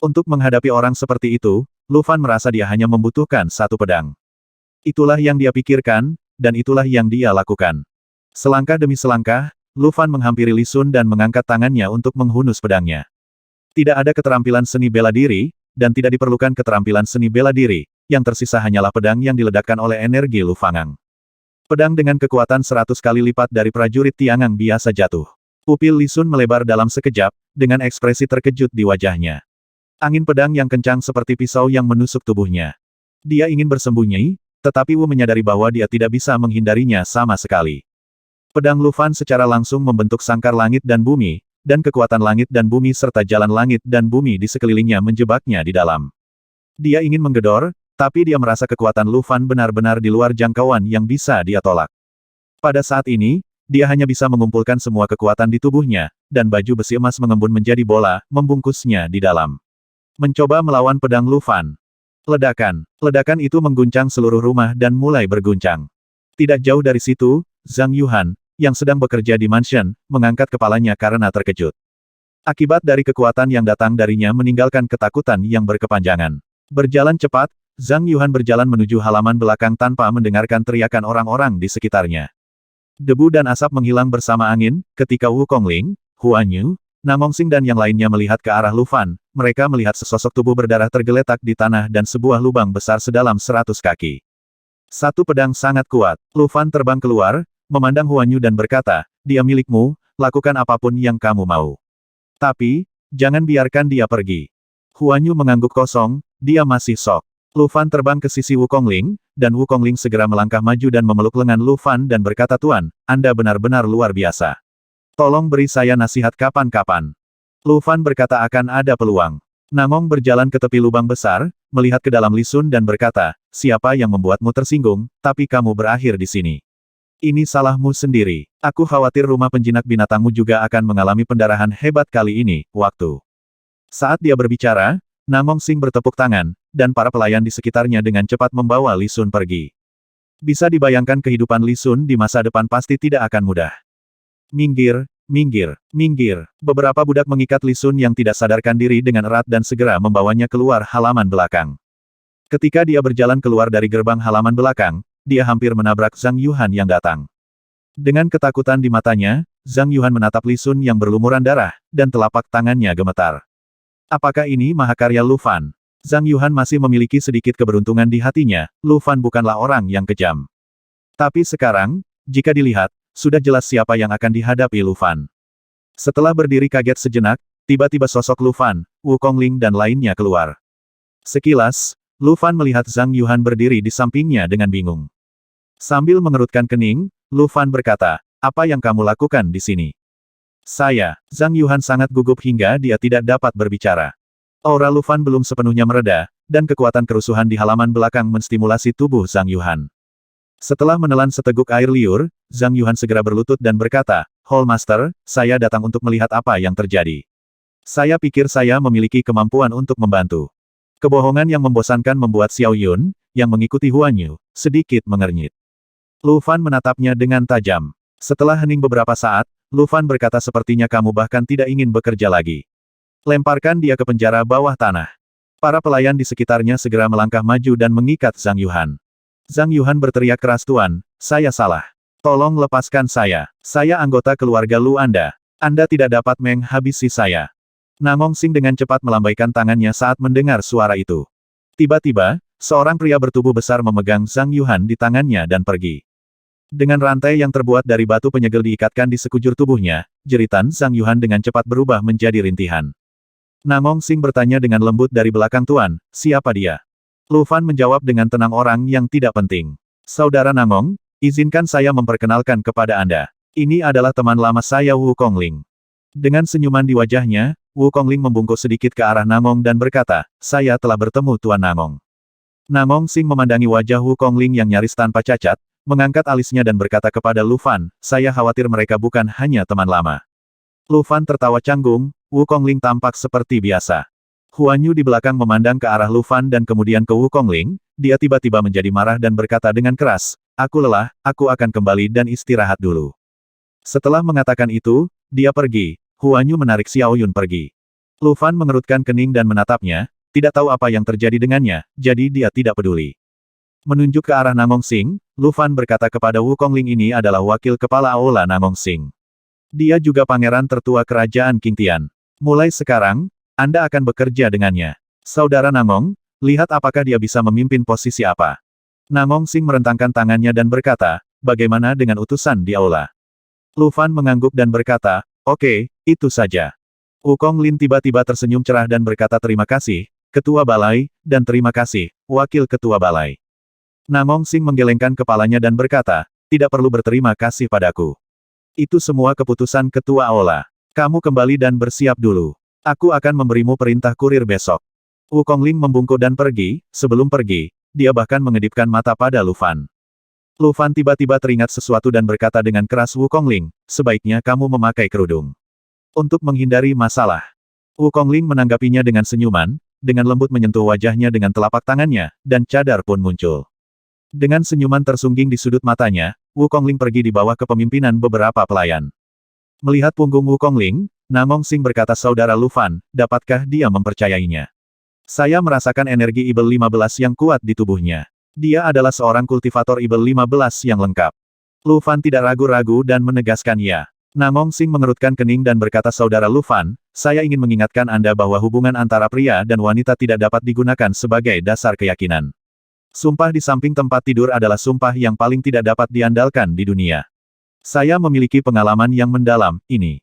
A: Untuk menghadapi orang seperti itu, Lu Fan merasa dia hanya membutuhkan satu pedang. Itulah yang dia pikirkan, dan itulah yang dia lakukan. Selangkah demi selangkah, Lu Fan menghampiri Li Sun dan mengangkat tangannya untuk menghunus pedangnya. Tidak ada keterampilan seni bela diri, dan tidak diperlukan keterampilan seni bela diri, yang tersisa hanyalah pedang yang diledakkan oleh energi Lu Fangang. Pedang dengan kekuatan 100 kali lipat dari prajurit Tiangang biasa jatuh. Pupil Li Sun melebar dalam sekejap, dengan ekspresi terkejut di wajahnya. Angin pedang yang kencang seperti pisau yang menusuk tubuhnya. Dia ingin bersembunyi, tetapi Wu menyadari bahwa dia tidak bisa menghindarinya sama sekali. Pedang Lu Fan secara langsung membentuk sangkar langit dan bumi, dan kekuatan langit dan bumi serta jalan langit dan bumi di sekelilingnya menjebaknya di dalam. Dia ingin menggedor, tapi dia merasa kekuatan Lu Fan benar-benar di luar jangkauan yang bisa dia tolak. Pada saat ini, dia hanya bisa mengumpulkan semua kekuatan di tubuhnya, dan baju besi emas mengembun menjadi bola, membungkusnya di dalam. Mencoba melawan pedang Lu Fan. Ledakan. Ledakan itu mengguncang seluruh rumah dan mulai berguncang. Tidak jauh dari situ, Zhang Yuhan, yang sedang bekerja di mansion, mengangkat kepalanya karena terkejut. Akibat dari kekuatan yang datang darinya meninggalkan ketakutan yang berkepanjangan. Berjalan cepat, Zhang Yuhan berjalan menuju halaman belakang tanpa mendengarkan teriakan orang-orang di sekitarnya. Debu dan asap menghilang bersama angin, ketika Wu Kongling, Huan Yu, Namongxing dan yang lainnya melihat ke arah Lu Fan, mereka melihat sesosok tubuh berdarah tergeletak di tanah dan sebuah lubang besar sedalam 100 kaki. Satu pedang sangat kuat. Lu Fan terbang keluar, memandang Huan Yu dan berkata, dia milikmu, lakukan apapun yang kamu mau. Tapi, Jangan biarkan dia pergi. Huan Yu mengangguk kosong, dia masih shock. Lu Fan terbang ke sisi Wukongling, dan Wukongling segera melangkah maju dan memeluk lengan Lu Fan dan berkata, "Tuan, Anda benar-benar luar biasa. Tolong beri saya nasihat kapan-kapan." Lu Fan berkata akan ada peluang. Namong berjalan ke tepi lubang besar, melihat ke dalam Li Sun dan berkata, "Siapa yang membuatmu tersinggung, tapi kamu berakhir di sini. Ini salahmu sendiri. Aku khawatir rumah penjinak binatangmu juga akan mengalami pendarahan hebat kali ini." Waktu saat dia berbicara, Namong Sing bertepuk tangan, dan para pelayan di sekitarnya dengan cepat membawa Li Sun pergi. Bisa dibayangkan kehidupan Li Sun di masa depan pasti tidak akan mudah. Minggir, minggir, minggir. Beberapa budak mengikat Li Sun yang tidak sadarkan diri dengan erat dan segera membawanya keluar halaman belakang. Ketika dia berjalan keluar dari gerbang halaman belakang, dia hampir menabrak Zhang Yuhan yang datang. Dengan ketakutan di matanya, Zhang Yuhan menatap Li Sun yang berlumuran darah, dan telapak tangannya gemetar. Apakah ini mahakarya Lu Fan? Zhang Yuhan masih memiliki sedikit keberuntungan di hatinya, Lu Fan bukanlah orang yang kejam. Tapi sekarang, jika dilihat, sudah jelas siapa yang akan dihadapi Lu Fan. Setelah berdiri kaget sejenak, tiba-tiba sosok Lu Fan, Wukongling dan lainnya keluar. Sekilas, Lu Fan melihat Zhang Yuhan berdiri di sampingnya dengan bingung. Sambil mengerutkan kening, Lu Fan berkata, "Apa yang kamu lakukan di sini?" "Saya." Zhang Yuhan sangat gugup hingga dia tidak dapat berbicara. Aura Lu Fan belum sepenuhnya mereda, dan kekuatan kerusuhan di halaman belakang menstimulasi tubuh Zhang Yuhan. Setelah menelan seteguk air liur, Zhang Yuhan segera berlutut dan berkata, "Hall Master, saya datang untuk melihat apa yang terjadi. Saya pikir saya memiliki kemampuan untuk membantu." Kebohongan yang membosankan membuat Xiao Yun, yang mengikuti Huan Yu, sedikit mengernyit. Lu Fan menatapnya dengan tajam. Setelah hening beberapa saat, Lu Fan berkata, "Sepertinya kamu bahkan tidak ingin bekerja lagi. Lemparkan dia ke penjara bawah tanah." Para pelayan di sekitarnya segera melangkah maju dan mengikat Zhang Yuhan. Zhang Yuhan berteriak keras, "Tuan, saya salah. Tolong lepaskan saya. Saya anggota keluarga Lu Anda. Anda tidak dapat menghabisi saya." Namong Sing dengan cepat melambaikan tangannya saat mendengar suara itu. Tiba-tiba, seorang pria bertubuh besar memegang Zhang Yuhan di tangannya dan pergi. Dengan rantai yang terbuat dari batu penyegel diikatkan di sekujur tubuhnya, jeritan Zhang Yuhan dengan cepat berubah menjadi rintihan. Namong Sing bertanya dengan lembut dari belakang, "Tuan, siapa dia?" Lu Fan menjawab dengan tenang, "Orang yang tidak penting. Saudara Namong, izinkan saya memperkenalkan kepada Anda. Ini adalah teman lama saya, Wukongling." Dengan senyuman di wajahnya, Wukongling membungkuk sedikit ke arah Namong dan berkata, "Saya telah bertemu Tuan Namong." Namong Sing memandangi wajah Wukongling yang nyaris tanpa cacat, mengangkat alisnya dan berkata kepada Lu Fan, "Saya khawatir mereka bukan hanya teman lama." Lu Fan tertawa canggung, Wukongling tampak seperti biasa. Huan Yu di belakang memandang ke arah Lu Fan dan kemudian ke Wukongling, dia tiba-tiba menjadi marah dan berkata dengan keras, "Aku lelah, aku akan kembali dan istirahat dulu." Setelah mengatakan itu, dia pergi. Huan Yu menarik Xiao Yun pergi. Lu Fan mengerutkan kening dan menatapnya, tidak tahu apa yang terjadi dengannya, jadi dia tidak peduli. Menunjuk ke arah Namong Sing, Lu Fan berkata kepada Wukongling, "Ini adalah wakil kepala Aula Namong Sing. Dia juga pangeran tertua kerajaan Qingtian. Mulai sekarang, Anda akan bekerja dengannya. Saudara Namong, lihat apakah dia bisa memimpin posisi apa." Namong Sing merentangkan tangannya dan berkata, "Bagaimana dengan utusan di Aula?" Lu Fan mengangguk dan berkata, "Oke, itu saja." Wukongling tiba-tiba tersenyum cerah dan berkata, "Terima kasih, Ketua Balai, dan terima kasih, Wakil Ketua Balai." Namong Sing menggelengkan kepalanya dan berkata, "Tidak perlu berterima kasih padaku. Itu semua keputusan Ketua Aula. Kamu kembali dan bersiap dulu. Aku akan memberimu perintah kurir besok." Wukongling membungkuk dan pergi, sebelum pergi, dia bahkan mengedipkan mata pada Lu Fan. Lu Fan tiba-tiba teringat sesuatu dan berkata dengan keras, "Wukongling, sebaiknya kamu memakai kerudung. Untuk menghindari masalah." Wukongling menanggapinya dengan senyuman, dengan lembut menyentuh wajahnya dengan telapak tangannya, dan cadar pun muncul. Dengan senyuman tersungging di sudut matanya, Wukongling pergi di bawah kepemimpinan beberapa pelayan. Melihat punggung Wukongling, Namong Sing berkata, "Saudara Lu Fan, dapatkah dia mempercayainya? Saya merasakan energi Ibel 15 yang kuat di tubuhnya. Dia adalah seorang kultivator Ibel 15 yang lengkap." Lu Fan tidak ragu-ragu dan menegaskan ya. Namong Sing mengerutkan kening dan berkata, "Saudara Lu Fan, saya ingin mengingatkan Anda bahwa hubungan antara pria dan wanita tidak dapat digunakan sebagai dasar keyakinan. Sumpah di samping tempat tidur adalah sumpah yang paling tidak dapat diandalkan di dunia. Saya memiliki pengalaman yang mendalam, ini."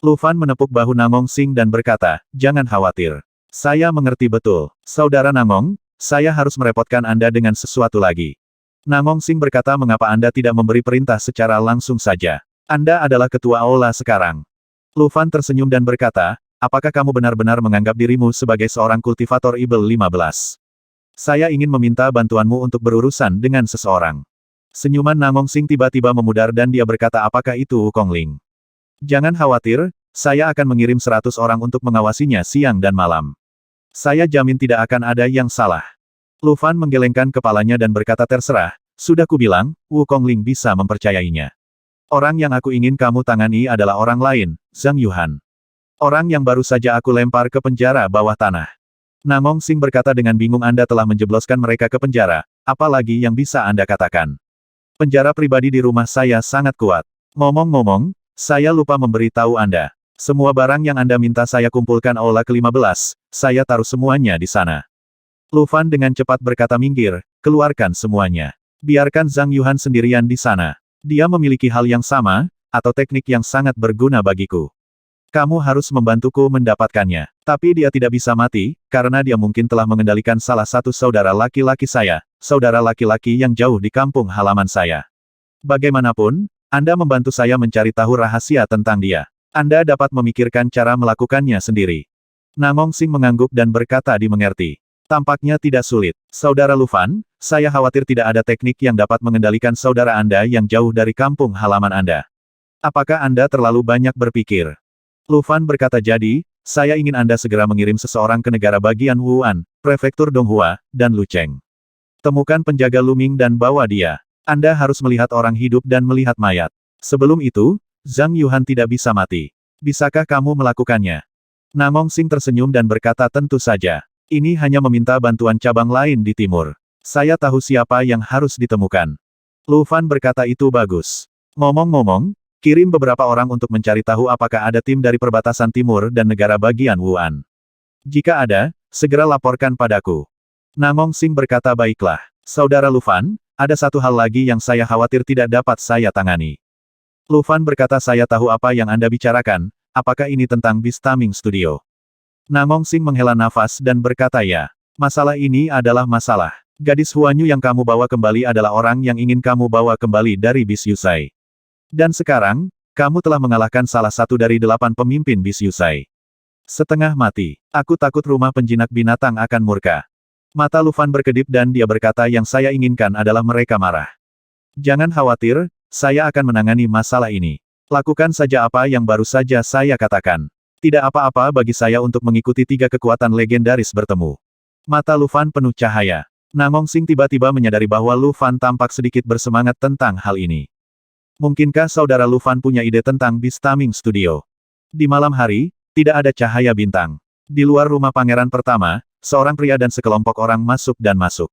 A: Lu Fan menepuk bahu Nangong Sing dan berkata, jangan khawatir. Saya mengerti betul. Saudara Nangong, saya harus merepotkan Anda dengan sesuatu lagi. Nangong Sing berkata mengapa Anda tidak memberi perintah secara langsung saja. Anda adalah ketua aula sekarang. Lu Fan tersenyum dan berkata, apakah kamu benar-benar menganggap dirimu sebagai seorang kultivator Evil 15? Saya ingin meminta bantuanmu untuk berurusan dengan seseorang. Senyuman Nangong Sing tiba-tiba memudar dan dia berkata apakah itu Wukong Ling? Jangan khawatir, saya akan mengirim 100 orang untuk mengawasinya siang dan malam. Saya jamin tidak akan ada yang salah. Lu Fan menggelengkan kepalanya dan berkata terserah, sudah kubilang, Wukong Ling bisa mempercayainya. Orang yang aku ingin kamu tangani adalah orang lain, Zhang Yuhan. Orang yang baru saja aku lempar ke penjara bawah tanah. Nangong Sing berkata dengan bingung Anda telah menjebloskan mereka ke penjara, apalagi yang bisa Anda katakan. Penjara pribadi di rumah saya sangat kuat. Ngomong-ngomong, saya lupa memberitahu Anda. Semua barang yang Anda minta saya kumpulkan aula ke-15, saya taruh semuanya di sana. Lu Fan dengan cepat berkata minggir, keluarkan semuanya. Biarkan Zhang Yuhan sendirian di sana. Dia memiliki hal yang sama, atau teknik yang sangat berguna bagiku. Kamu harus membantuku mendapatkannya. Tapi dia tidak bisa mati, karena dia mungkin telah mengendalikan salah satu saudara laki-laki saya, saudara laki-laki yang jauh di kampung halaman saya. Bagaimanapun, Anda membantu saya mencari tahu rahasia tentang dia. Anda dapat memikirkan cara melakukannya sendiri. Nangong Sing mengangguk dan berkata dimengerti. Tampaknya tidak sulit. Saudara Lu Fan, saya khawatir tidak ada teknik yang dapat mengendalikan saudara Anda yang jauh dari kampung halaman Anda. Apakah Anda terlalu banyak berpikir? Lu Fan berkata jadi, saya ingin Anda segera mengirim seseorang ke negara bagian Wuan, prefektur Donghua, dan Lucheng. Temukan penjaga Luming dan bawa dia. Anda harus melihat orang hidup dan melihat mayat. Sebelum itu, Zhang Yuhan tidak bisa mati. Bisakah kamu melakukannya? Nangong Sing tersenyum dan berkata tentu saja. Ini hanya meminta bantuan cabang lain di timur. Saya tahu siapa yang harus ditemukan. Lu Fan berkata itu bagus. Ngomong-ngomong, kirim beberapa orang untuk mencari tahu apakah ada tim dari perbatasan timur dan negara bagian Wuan. Jika ada, segera laporkan padaku. Nangong Sing berkata baiklah. Saudara Lu Fan, ada satu hal lagi yang saya khawatir tidak dapat saya tangani. Lu Fan berkata saya tahu apa yang Anda bicarakan, apakah ini tentang Bistaming Studio? Nangong Sing menghela nafas dan berkata ya. Masalah ini adalah masalah. Gadis Huanyu yang kamu bawa kembali adalah orang yang ingin kamu bawa kembali dari Bis Yusai. Dan sekarang, kamu telah mengalahkan salah satu dari 8 pemimpin Bis Yusai. Setengah mati. Aku takut rumah penjinak binatang akan murka. Mata Lu Fan berkedip dan dia berkata yang saya inginkan adalah mereka marah. Jangan khawatir, saya akan menangani masalah ini. Lakukan saja apa yang baru saja saya katakan. Tidak apa-apa bagi saya untuk mengikuti 3 kekuatan legendaris bertemu. Mata Lu Fan penuh cahaya. Nangong Sing tiba-tiba menyadari bahwa Lu Fan tampak sedikit bersemangat tentang hal ini. Mungkinkah saudara Lu Fan punya ide tentang Bistaming Studio? Di malam hari, tidak ada cahaya bintang. Di luar rumah pangeran pertama, seorang pria dan sekelompok orang masuk dan masuk.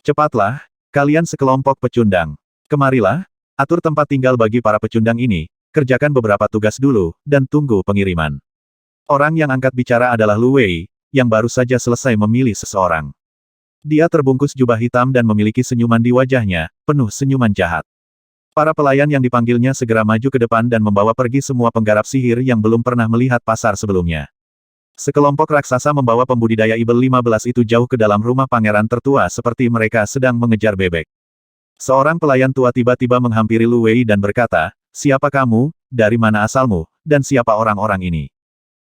A: Cepatlah, kalian sekelompok pecundang. Kemarilah, atur tempat tinggal bagi para pecundang ini, kerjakan beberapa tugas dulu, dan tunggu pengiriman. Orang yang angkat bicara adalah Lu Wei, yang baru saja selesai memilih seseorang. Dia terbungkus jubah hitam dan memiliki senyuman di wajahnya, penuh senyuman jahat. Para pelayan yang dipanggilnya segera maju ke depan dan membawa pergi semua penggarap sihir yang belum pernah melihat pasar sebelumnya. Sekelompok raksasa membawa pembudidaya Evil 15 itu jauh ke dalam rumah pangeran tertua seperti mereka sedang mengejar bebek. Seorang pelayan tua tiba-tiba menghampiri Lu Wei dan berkata, siapa kamu, dari mana asalmu, dan siapa orang-orang ini?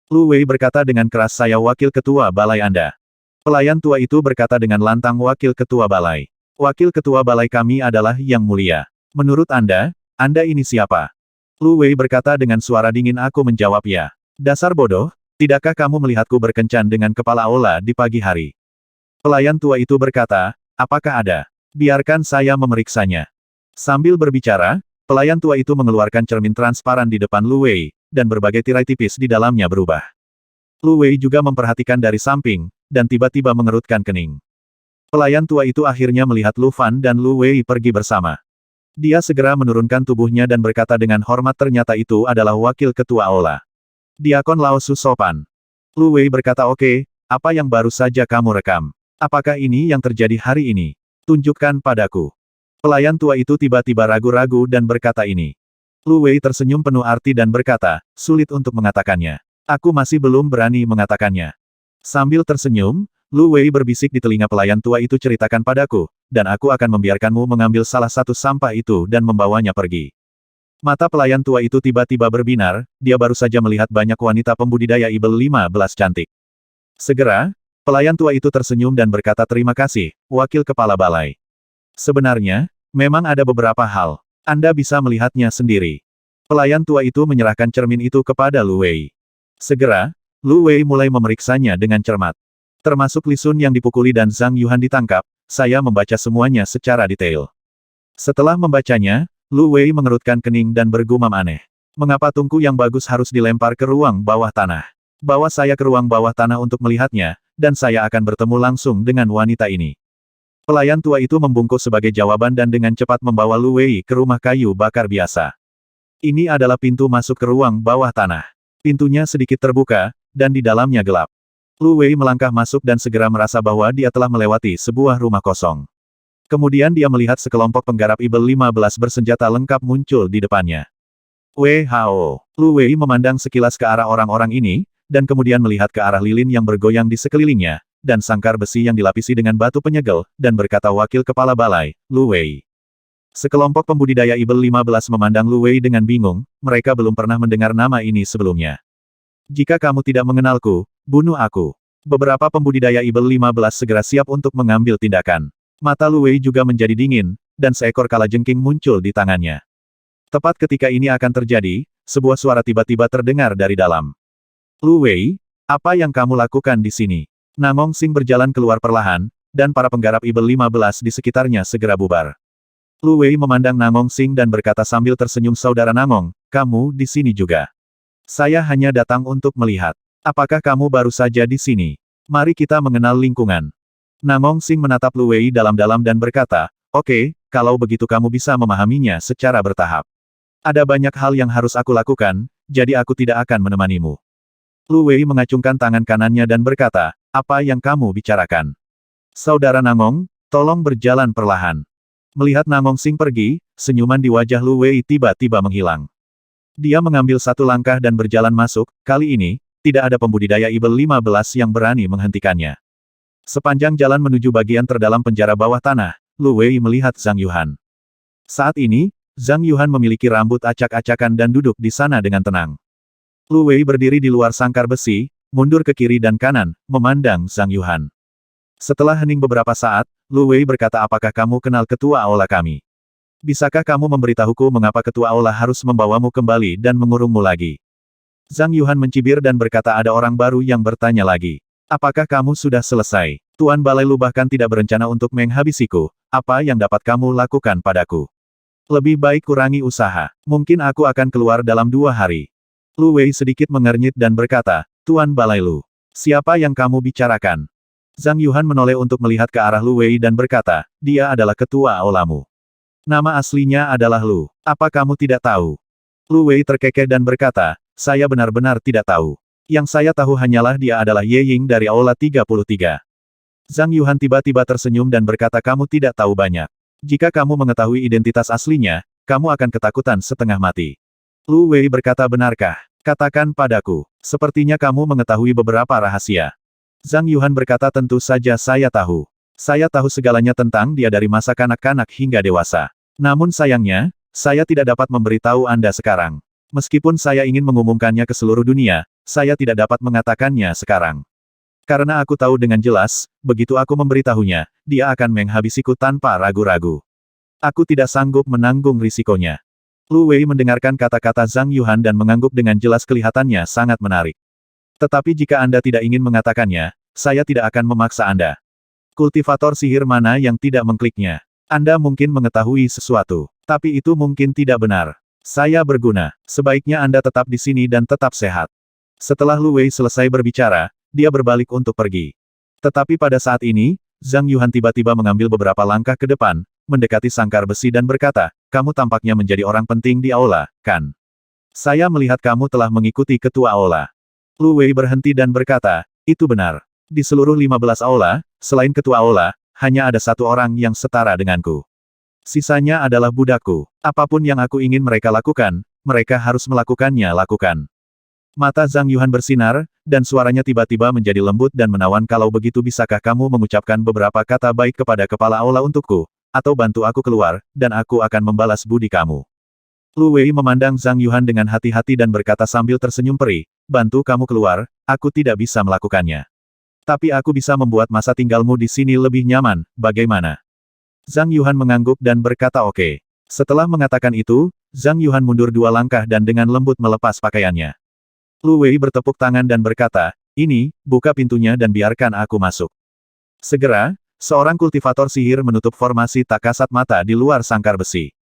A: Lu Wei berkata dengan keras saya wakil ketua balai Anda. Pelayan tua itu berkata dengan lantang wakil ketua balai. Wakil ketua balai kami adalah yang mulia. Menurut Anda ini siapa? Lu Wei berkata dengan suara dingin aku menjawab ya. Dasar bodoh, tidakkah kamu melihatku berkencan dengan kepala aula di pagi hari? Pelayan tua itu berkata, apakah ada? Biarkan saya memeriksanya. Sambil berbicara, pelayan tua itu mengeluarkan cermin transparan di depan Lu Wei, dan berbagai tirai tipis di dalamnya berubah. Lu Wei juga memperhatikan dari samping, dan tiba-tiba mengerutkan kening. Pelayan tua itu akhirnya melihat Lu Fan dan Lu Wei pergi bersama. Dia segera menurunkan tubuhnya dan berkata dengan hormat ternyata itu adalah wakil ketua aula. Diakon Lao Su sopan. Lu Wei berkata oke, apa yang baru saja kamu rekam? Apakah ini yang terjadi hari ini? Tunjukkan padaku. Pelayan tua itu tiba-tiba ragu-ragu dan berkata ini. Lu Wei tersenyum penuh arti dan berkata, sulit untuk mengatakannya. Aku masih belum berani mengatakannya. Sambil tersenyum, Lu Wei berbisik di telinga pelayan tua itu, ceritakan padaku, dan aku akan membiarkanmu mengambil salah satu sampah itu dan membawanya pergi. Mata pelayan tua itu tiba-tiba berbinar, dia baru saja melihat banyak wanita pembudidaya ibel 15 cantik. Segera, pelayan tua itu tersenyum dan berkata terima kasih, wakil kepala balai. Sebenarnya, memang ada beberapa hal. Anda bisa melihatnya sendiri. Pelayan tua itu menyerahkan cermin itu kepada Lu Wei. Segera, Lu Wei mulai memeriksanya dengan cermat. Termasuk Li Sun yang dipukuli dan Zhang Yuhan ditangkap, saya membaca semuanya secara detail. Setelah membacanya, Lu Wei mengerutkan kening dan bergumam aneh. Mengapa tungku yang bagus harus dilempar ke ruang bawah tanah? Bawa saya ke ruang bawah tanah untuk melihatnya, dan saya akan bertemu langsung dengan wanita ini. Pelayan tua itu membungkuk sebagai jawaban dan dengan cepat membawa Lu Wei ke rumah kayu bakar biasa. Ini adalah pintu masuk ke ruang bawah tanah. Pintunya sedikit terbuka, dan di dalamnya gelap. Lu Wei melangkah masuk dan segera merasa bahwa dia telah melewati sebuah rumah kosong. Kemudian dia melihat sekelompok penggarap ibel 15 bersenjata lengkap muncul di depannya. Wei Hao. Lu Wei memandang sekilas ke arah orang-orang ini, dan kemudian melihat ke arah lilin yang bergoyang di sekelilingnya, dan sangkar besi yang dilapisi dengan batu penyegel, dan berkata wakil kepala balai, Lu Wei. Sekelompok pembudidaya ibel 15 memandang Lu Wei dengan bingung, mereka belum pernah mendengar nama ini sebelumnya. Jika kamu tidak mengenalku, bunuh aku. Beberapa pembudidaya ibel 15 segera siap untuk mengambil tindakan. Mata Lu Wei juga menjadi dingin, dan seekor kalajengking muncul di tangannya. Tepat ketika ini akan terjadi, sebuah suara tiba-tiba terdengar dari dalam. Lu Wei, apa yang kamu lakukan di sini? Namong Sing berjalan keluar perlahan, dan para penggarap ibel 15 di sekitarnya segera bubar. Lu Wei memandang Namong Sing dan berkata sambil tersenyum, saudara Namong, kamu di sini juga. Saya hanya datang untuk melihat. Apakah kamu baru saja di sini? Mari kita mengenal lingkungan. Namong Sing menatap Lu Wei dalam-dalam dan berkata, oke, kalau begitu kamu bisa memahaminya secara bertahap. Ada banyak hal yang harus aku lakukan, jadi aku tidak akan menemanimu. Lu Wei mengacungkan tangan kanannya dan berkata, apa yang kamu bicarakan? Saudara Namong, tolong berjalan perlahan. Melihat Namong Sing pergi, senyuman di wajah Lu Wei tiba-tiba menghilang. Dia mengambil satu langkah dan berjalan masuk, kali ini, tidak ada pembudidaya ibel 15 yang berani menghentikannya. Sepanjang jalan menuju bagian terdalam penjara bawah tanah, Lu Wei melihat Zhang Yuhan. Saat ini, Zhang Yuhan memiliki rambut acak-acakan dan duduk di sana dengan tenang. Lu Wei berdiri di luar sangkar besi, mundur ke kiri dan kanan, memandang Zhang Yuhan. Setelah hening beberapa saat, Lu Wei berkata apakah kamu kenal ketua aula kami? Bisakah kamu memberitahuku mengapa ketua aula harus membawamu kembali dan mengurungmu lagi? Zhang Yuhan mencibir dan berkata ada orang baru yang bertanya lagi. Apakah kamu sudah selesai? Tuan Balai Lu bahkan tidak berencana untuk menghabisiku, apa yang dapat kamu lakukan padaku? Lebih baik kurangi usaha, mungkin aku akan keluar dalam 2 hari. Lu Wei sedikit mengernyit dan berkata, Tuan Balai Lu, siapa yang kamu bicarakan? Zhang Yuhan menoleh untuk melihat ke arah Lu Wei dan berkata, dia adalah ketua aulamu. Nama aslinya adalah Lu. Apa kamu tidak tahu? Lu Wei terkekeh dan berkata, saya benar-benar tidak tahu. Yang saya tahu hanyalah dia adalah Ye Ying dari Aula 33. Zhang Yuhan tiba-tiba tersenyum dan berkata kamu tidak tahu banyak. Jika kamu mengetahui identitas aslinya, kamu akan ketakutan setengah mati. Lu Wei berkata benarkah? Katakan padaku. Sepertinya kamu mengetahui beberapa rahasia. Zhang Yuhan berkata tentu saja saya tahu. Saya tahu segalanya tentang dia dari masa kanak-kanak hingga dewasa. Namun sayangnya, saya tidak dapat memberitahu Anda sekarang. Meskipun saya ingin mengumumkannya ke seluruh dunia, saya tidak dapat mengatakannya sekarang. Karena aku tahu dengan jelas, begitu aku memberitahunya, dia akan menghabisiku tanpa ragu-ragu. Aku tidak sanggup menanggung risikonya. Lu Wei mendengarkan kata-kata Zhang Yuhan dan mengangguk dengan jelas kelihatannya sangat menarik. Tetapi jika Anda tidak ingin mengatakannya, saya tidak akan memaksa Anda. Kultivator sihir mana yang tidak mengkliknya? Anda mungkin mengetahui sesuatu, tapi itu mungkin tidak benar. Saya berguna, sebaiknya Anda tetap di sini dan tetap sehat. Setelah Lu Wei selesai berbicara, dia berbalik untuk pergi. Tetapi pada saat ini, Zhang Yuhan tiba-tiba mengambil beberapa langkah ke depan, mendekati sangkar besi dan berkata, kamu tampaknya menjadi orang penting di aula, kan? Saya melihat kamu telah mengikuti ketua aula. Lu Wei berhenti dan berkata, itu benar. Di seluruh 15 aula, selain ketua aula, hanya ada satu orang yang setara denganku. Sisanya adalah budakku. Apapun yang aku ingin mereka lakukan, mereka harus melakukannya lakukan. Mata Zhang Yuhan bersinar, dan suaranya tiba-tiba menjadi lembut dan menawan. Kalau begitu bisakah kamu mengucapkan beberapa kata baik kepada kepala aula untukku, atau bantu aku keluar, dan aku akan membalas budi kamu. Lu Wei memandang Zhang Yuhan dengan hati-hati dan berkata sambil tersenyum perih, bantu kamu keluar, aku tidak bisa melakukannya. Tapi aku bisa membuat masa tinggalmu di sini lebih nyaman, bagaimana? Zhang Yuhan mengangguk dan berkata oke. Setelah mengatakan itu, Zhang Yuhan mundur 2 langkah dan dengan lembut melepas pakaiannya. Lu Wei bertepuk tangan dan berkata, ini, buka pintunya dan biarkan aku masuk. Segera, seorang kultivator sihir menutup formasi tak kasat mata di luar sangkar besi.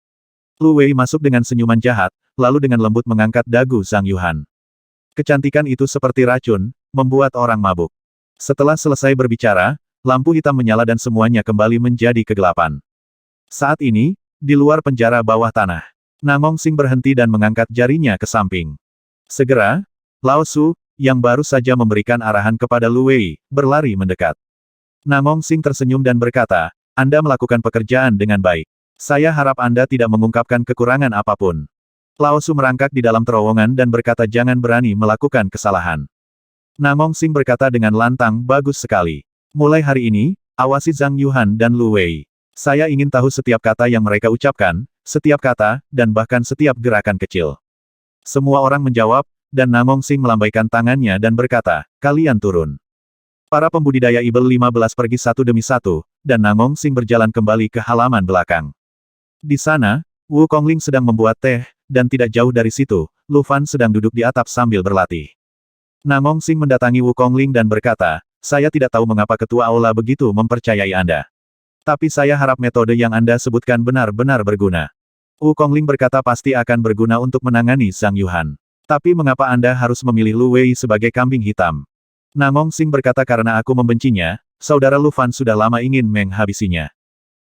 A: Lu Wei masuk dengan senyuman jahat, lalu dengan lembut mengangkat dagu Zhang Yuhan. Kecantikan itu seperti racun, membuat orang mabuk. Setelah selesai berbicara, lampu hitam menyala dan semuanya kembali menjadi kegelapan. Saat ini, di luar penjara bawah tanah, Namong Sing berhenti dan mengangkat jarinya ke samping. Segera, Lao Su, yang baru saja memberikan arahan kepada Lu Wei, berlari mendekat. Namong Sing tersenyum dan berkata, Anda melakukan pekerjaan dengan baik. Saya harap Anda tidak mengungkapkan kekurangan apapun. Lao Su merangkak di dalam terowongan dan berkata jangan berani melakukan kesalahan. Namong Sing berkata dengan lantang bagus sekali. Mulai hari ini, awasi Zhang Yuhan dan Lu Wei. Saya ingin tahu setiap kata yang mereka ucapkan, setiap kata, dan bahkan setiap gerakan kecil. Semua orang menjawab, dan Namong Sing melambaikan tangannya dan berkata, kalian turun. Para pembudidaya Ibel 15 pergi satu demi satu, dan Namong Sing berjalan kembali ke halaman belakang. Di sana, Wu Kongling sedang membuat teh, dan tidak jauh dari situ, Lu Fan sedang duduk di atap sambil berlatih. Namong Sing mendatangi Wu Kongling dan berkata, saya tidak tahu mengapa ketua aula begitu mempercayai Anda. Tapi saya harap metode yang Anda sebutkan benar-benar berguna. Wu Kongling berkata pasti akan berguna untuk menangani Zhang Yuhan. Tapi mengapa Anda harus memilih Lu Wei sebagai kambing hitam? Namong Sing berkata karena aku membencinya, saudara Lu Fan sudah lama ingin menghabisinya.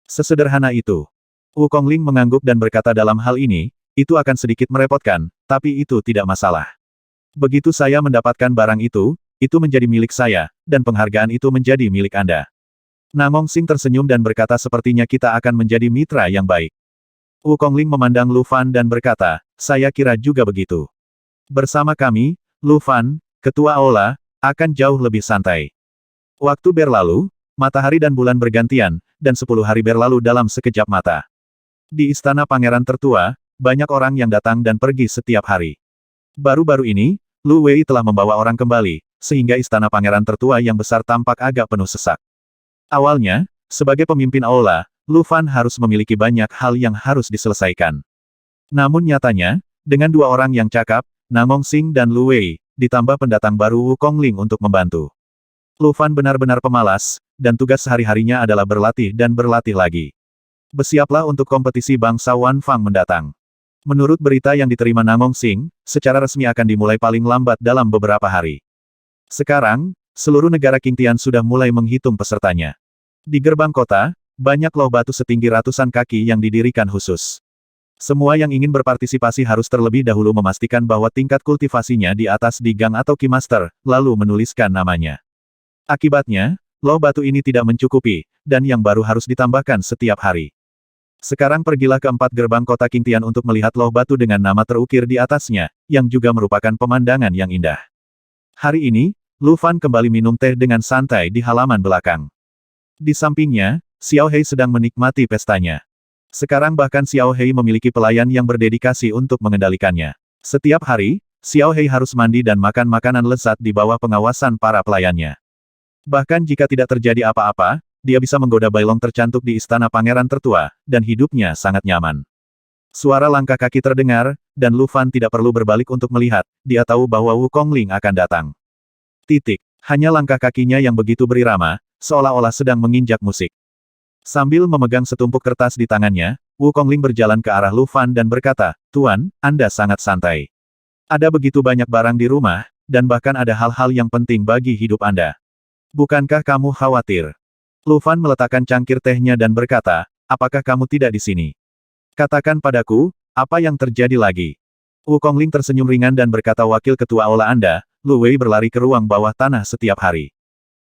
A: Sesederhana itu. Wu Kongling mengangguk dan berkata dalam hal ini, itu akan sedikit merepotkan, tapi itu tidak masalah. Begitu saya mendapatkan barang itu menjadi milik saya, dan penghargaan itu menjadi milik Anda. Namong Sing tersenyum dan berkata sepertinya kita akan menjadi mitra yang baik. Wu Kongling memandang Lu Fan dan berkata, saya kira juga begitu. Bersama kami, Lu Fan, ketua aula, akan jauh lebih santai. Waktu berlalu, matahari dan bulan bergantian, dan 10 hari berlalu dalam sekejap mata. Di istana pangeran tertua, banyak orang yang datang dan pergi setiap hari. Baru-baru ini, Lu Wei telah membawa orang kembali, sehingga istana pangeran tertua yang besar tampak agak penuh sesak. Awalnya, sebagai pemimpin aula, Lu Fan harus memiliki banyak hal yang harus diselesaikan. Namun nyatanya, dengan 2 orang yang cakap, Namong Sing dan Lu Wei, ditambah pendatang baru Wu Kongling untuk membantu. Lu Fan benar-benar pemalas, dan tugas sehari-harinya adalah berlatih dan berlatih lagi. Bersiaplah untuk kompetisi bangsa Wan Fang mendatang. Menurut berita yang diterima Namong Sing, secara resmi akan dimulai paling lambat dalam beberapa hari. Sekarang, seluruh negara Qingtian sudah mulai menghitung pesertanya. Di gerbang kota, banyak loh batu setinggi ratusan kaki yang didirikan khusus. Semua yang ingin berpartisipasi harus terlebih dahulu memastikan bahwa tingkat kultivasinya di atas di gang atau Ki Master, lalu menuliskan namanya. Akibatnya, loh batu ini tidak mencukupi, dan yang baru harus ditambahkan setiap hari. Sekarang pergilah ke 4 gerbang kota Qingtian untuk melihat loh batu dengan nama terukir di atasnya, yang juga merupakan pemandangan yang indah. Hari ini, Lu Fan kembali minum teh dengan santai di halaman belakang. Di sampingnya, Xiao Hei sedang menikmati pestanya. Sekarang bahkan Xiao Hei memiliki pelayan yang berdedikasi untuk mengendalikannya. Setiap hari, Xiao Hei harus mandi dan makan makanan lezat di bawah pengawasan para pelayannya. Bahkan jika tidak terjadi apa-apa, dia bisa menggoda Bailong tercantik di istana pangeran tertua, dan hidupnya sangat nyaman. Suara langkah kaki terdengar, dan Lu Fan tidak perlu berbalik untuk melihat, dia tahu bahwa Wu Kongling akan datang. Hanya langkah kakinya yang begitu berirama, seolah-olah sedang menginjak musik. Sambil memegang setumpuk kertas di tangannya, Wu Kongling berjalan ke arah Lu Fan dan berkata, Tuan, Anda sangat santai. Ada begitu banyak barang di rumah, dan bahkan ada hal-hal yang penting bagi hidup Anda. Bukankah kamu khawatir? Lu Fan meletakkan cangkir tehnya dan berkata, apakah kamu tidak di sini? Katakan padaku, apa yang terjadi lagi? Wu Kongling tersenyum ringan dan berkata wakil ketua aula Anda, Lu Wei berlari ke ruang bawah tanah setiap hari.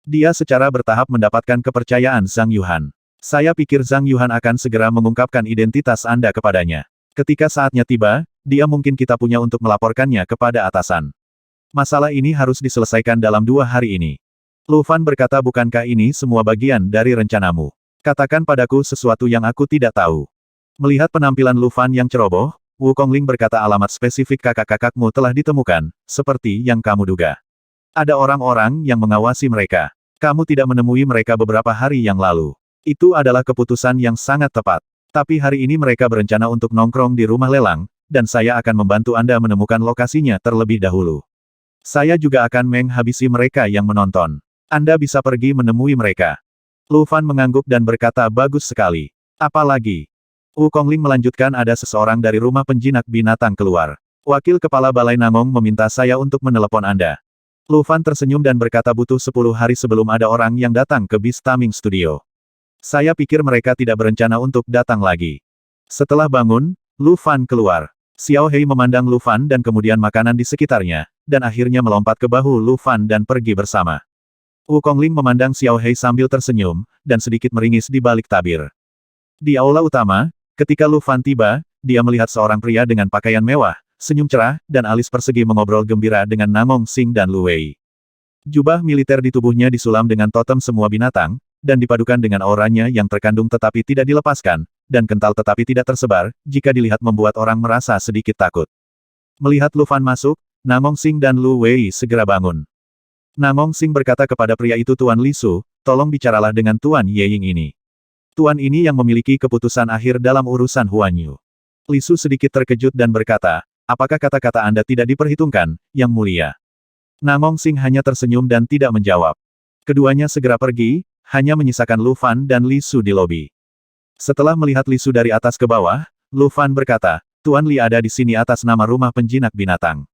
A: Dia secara bertahap mendapatkan kepercayaan Zhang Yuhan. Saya pikir Zhang Yuhan akan segera mengungkapkan identitas Anda kepadanya. Ketika saatnya tiba, dia mungkin kita punya untuk melaporkannya kepada atasan. Masalah ini harus diselesaikan dalam 2 hari ini. Lu Fan berkata, bukankah ini semua bagian dari rencanamu? Katakan padaku sesuatu yang aku tidak tahu. Melihat penampilan Lu Fan yang ceroboh, Wukongling berkata, alamat spesifik kakak-kakakmu telah ditemukan, seperti yang kamu duga. Ada orang-orang yang mengawasi mereka. Kamu tidak menemui mereka beberapa hari yang lalu. Itu adalah keputusan yang sangat tepat. Tapi hari ini mereka berencana untuk nongkrong di rumah lelang, dan saya akan membantu Anda menemukan lokasinya terlebih dahulu. Saya juga akan menghabisi mereka yang menonton. Anda bisa pergi menemui mereka. Lu Fan mengangguk dan berkata, bagus sekali. Apalagi? Wukongling melanjutkan, ada seseorang dari rumah penjinak binatang keluar. Wakil Kepala Balai Nangong meminta saya untuk menelepon Anda. Lu Fan tersenyum dan berkata, butuh 10 hari sebelum ada orang yang datang ke Beast Taming Studio. Saya pikir mereka tidak berencana untuk datang lagi. Setelah bangun, Lu Fan keluar. Xiao Hei memandang Lu Fan dan kemudian makanan di sekitarnya, dan akhirnya melompat ke bahu Lu Fan dan pergi bersama. Wukongling memandang Xiao Hei sambil tersenyum, dan sedikit meringis di balik tabir. Di aula utama, ketika Lu Fan tiba, dia melihat seorang pria dengan pakaian mewah, senyum cerah, dan alis persegi mengobrol gembira dengan Namong Xing dan Lu Wei. Jubah militer di tubuhnya disulam dengan totem semua binatang, dan dipadukan dengan auranya yang terkandung tetapi tidak dilepaskan, dan kental tetapi tidak tersebar, jika dilihat membuat orang merasa sedikit takut. Melihat Lu Fan masuk, Namong Xing dan Lu Wei segera bangun. Namong Xing berkata kepada pria itu, Tuan Li Su, tolong bicaralah dengan Tuan Yeying ini. Tuan ini yang memiliki keputusan akhir dalam urusan Huan Yu. Li Su sedikit terkejut dan berkata, apakah kata-kata Anda tidak diperhitungkan, Yang Mulia? Namong Xing hanya tersenyum dan tidak menjawab. Keduanya segera pergi, hanya menyisakan Lu Fan dan Li Su di lobi. Setelah melihat Li Su dari atas ke bawah, Lu Fan berkata, Tuan Li ada di sini atas nama rumah penjinak binatang.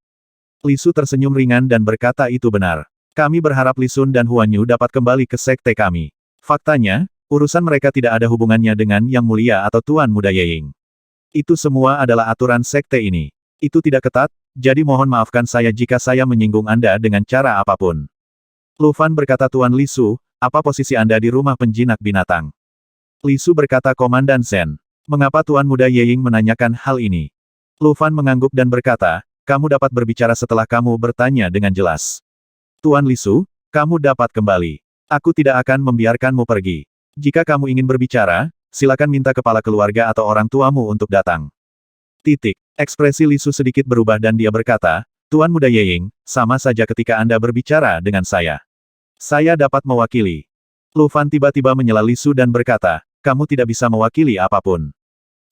A: Li Su tersenyum ringan dan berkata, itu benar. Kami berharap Li Sun dan Huan Yu dapat kembali ke sekte kami. Faktanya, urusan mereka tidak ada hubungannya dengan Yang Mulia atau Tuan Muda Yeying. Itu semua adalah aturan sekte ini. Itu tidak ketat, jadi mohon maafkan saya jika saya menyinggung Anda dengan cara apapun. Lu Fan berkata, Tuan Li Su, apa posisi Anda di rumah penjinak binatang? Li Su berkata, Komandan Zen. Mengapa Tuan Muda Yeying menanyakan hal ini? Lu Fan mengangguk dan berkata, kamu dapat berbicara setelah kamu bertanya dengan jelas. Tuan Li Su, kamu dapat kembali. Aku tidak akan membiarkanmu pergi. Jika kamu ingin berbicara, silakan minta kepala keluarga atau orang tuamu untuk datang. Titik. Ekspresi Li Su sedikit berubah dan dia berkata, Tuan Muda Yeying, sama saja ketika Anda berbicara dengan saya. Saya dapat mewakili. Lu Fan tiba-tiba menyela Li Su dan berkata, kamu tidak bisa mewakili apapun.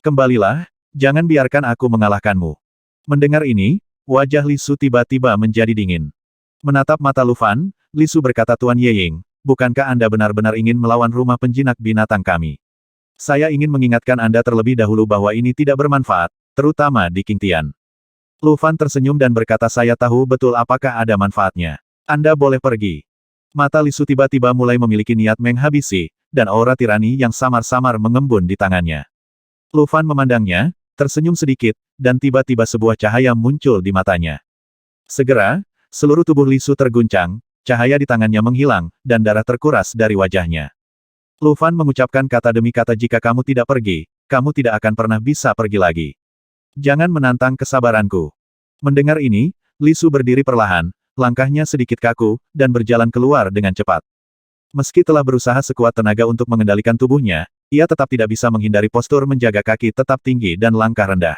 A: Kembalilah, jangan biarkan aku mengalahkanmu. Mendengar ini, wajah Li Su tiba-tiba menjadi dingin. Menatap mata Lu Fan, Li Su berkata, Tuan Yeying, bukankah Anda benar-benar ingin melawan rumah penjinak binatang kami? Saya ingin mengingatkan Anda terlebih dahulu bahwa ini tidak bermanfaat, terutama di Qingtian. Lu Fan tersenyum dan berkata, saya tahu betul apakah ada manfaatnya. Anda boleh pergi. Mata Li Su tiba-tiba mulai memiliki niat menghabisi, dan aura tirani yang samar-samar mengembun di tangannya. Lu Fan memandangnya, tersenyum sedikit, dan tiba-tiba sebuah cahaya muncul di matanya. Segera, seluruh tubuh Li Su terguncang, cahaya di tangannya menghilang, dan darah terkuras dari wajahnya. Lu Fan mengucapkan kata demi kata, jika kamu tidak pergi, kamu tidak akan pernah bisa pergi lagi. Jangan menantang kesabaranku. Mendengar ini, Li Su berdiri perlahan, langkahnya sedikit kaku, dan berjalan keluar dengan cepat. Meski telah berusaha sekuat tenaga untuk mengendalikan tubuhnya, ia tetap tidak bisa menghindari postur menjaga kaki tetap tinggi dan langkah rendah.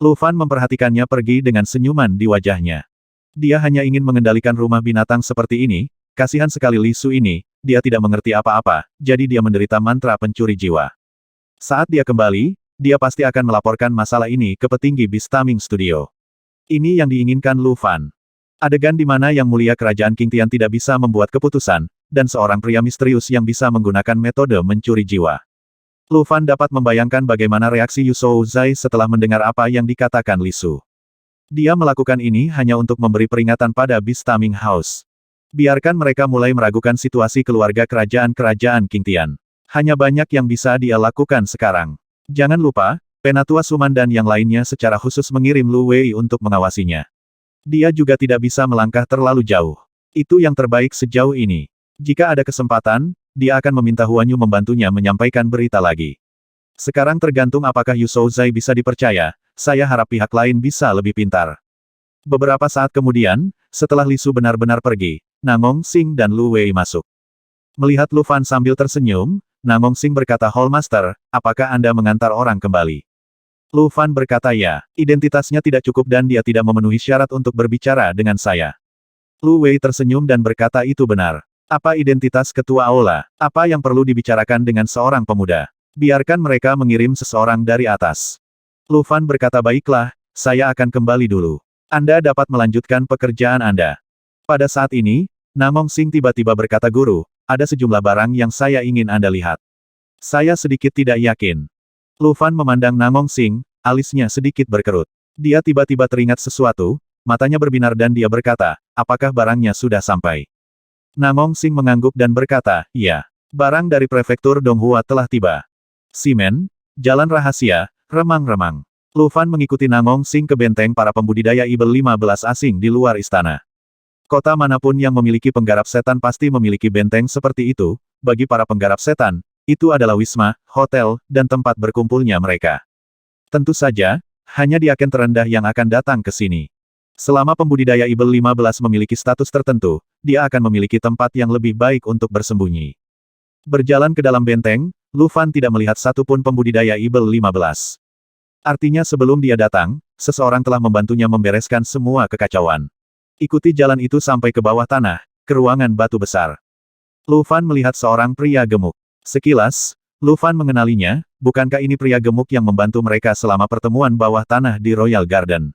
A: Lu Fan memperhatikannya pergi dengan senyuman di wajahnya. Dia hanya ingin mengendalikan rumah binatang seperti ini, kasihan sekali Li Su ini, dia tidak mengerti apa-apa, jadi dia menderita mantra pencuri jiwa. Saat dia kembali, dia pasti akan melaporkan masalah ini ke petinggi Beast Taming Studio. Ini yang diinginkan Lu Fan. Adegan di mana Yang Mulia Kerajaan Qingtian tidak bisa membuat keputusan, dan seorang pria misterius yang bisa menggunakan metode mencuri jiwa. Lu Fan dapat membayangkan bagaimana reaksi Yu Zai setelah mendengar apa yang dikatakan Li Su. Dia melakukan ini hanya untuk memberi peringatan pada Beast Taming House. Biarkan mereka mulai meragukan situasi keluarga kerajaan-kerajaan Qingtian. Hanya banyak yang bisa dia lakukan sekarang. Jangan lupa, Penatua Suman dan yang lainnya secara khusus mengirim Lu Wei untuk mengawasinya. Dia juga tidak bisa melangkah terlalu jauh. Itu yang terbaik sejauh ini. Jika ada kesempatan, dia akan meminta Huan Yu membantunya menyampaikan berita lagi. Sekarang tergantung apakah Yu Zai bisa dipercaya, saya harap pihak lain bisa lebih pintar. Beberapa saat kemudian, setelah Li Su benar-benar pergi, Nangong Xing dan Lu Wei masuk. Melihat Lu Fan sambil tersenyum, Nangong Xing berkata, Hall Master, apakah Anda mengantar orang kembali? Lu Fan berkata ya, identitasnya tidak cukup dan dia tidak memenuhi syarat untuk berbicara dengan saya. Lu Wei tersenyum dan berkata itu benar. Apa identitas ketua aula? Apa yang perlu dibicarakan dengan seorang pemuda? Biarkan mereka mengirim seseorang dari atas. Lu Fan berkata baiklah, saya akan kembali dulu. Anda dapat melanjutkan pekerjaan Anda. Pada saat ini, Nangong Xing tiba-tiba berkata guru, ada sejumlah barang yang saya ingin Anda lihat. Saya sedikit tidak yakin. Lu Fan memandang Nangong Xing, alisnya sedikit berkerut. Dia tiba-tiba teringat sesuatu, matanya berbinar dan dia berkata, apakah barangnya sudah sampai? Nangong Xing mengangguk dan berkata, iya. Barang dari prefektur Donghua telah tiba. Simen, jalan rahasia, remang-remang. Lu Fan mengikuti Nangong Xing ke benteng para pembudidaya Ibel 15 asing di luar istana. Kota manapun yang memiliki penggarap setan pasti memiliki benteng seperti itu, bagi para penggarap setan, itu adalah wisma, hotel, dan tempat berkumpulnya mereka. Tentu saja, hanya di agen terendah yang akan datang ke sini. Selama pembudidaya Ibel 15 memiliki status tertentu, dia akan memiliki tempat yang lebih baik untuk bersembunyi. Berjalan ke dalam benteng, Lu Fan tidak melihat satupun pembudidaya Ibel 15. Artinya sebelum dia datang, seseorang telah membantunya membereskan semua kekacauan. Ikuti jalan itu sampai ke bawah tanah, ke ruangan batu besar. Lu Fan melihat seorang pria gemuk. Sekilas, Lu Fan mengenalinya, bukankah ini pria gemuk yang membantu mereka selama pertemuan bawah tanah di Royal Garden?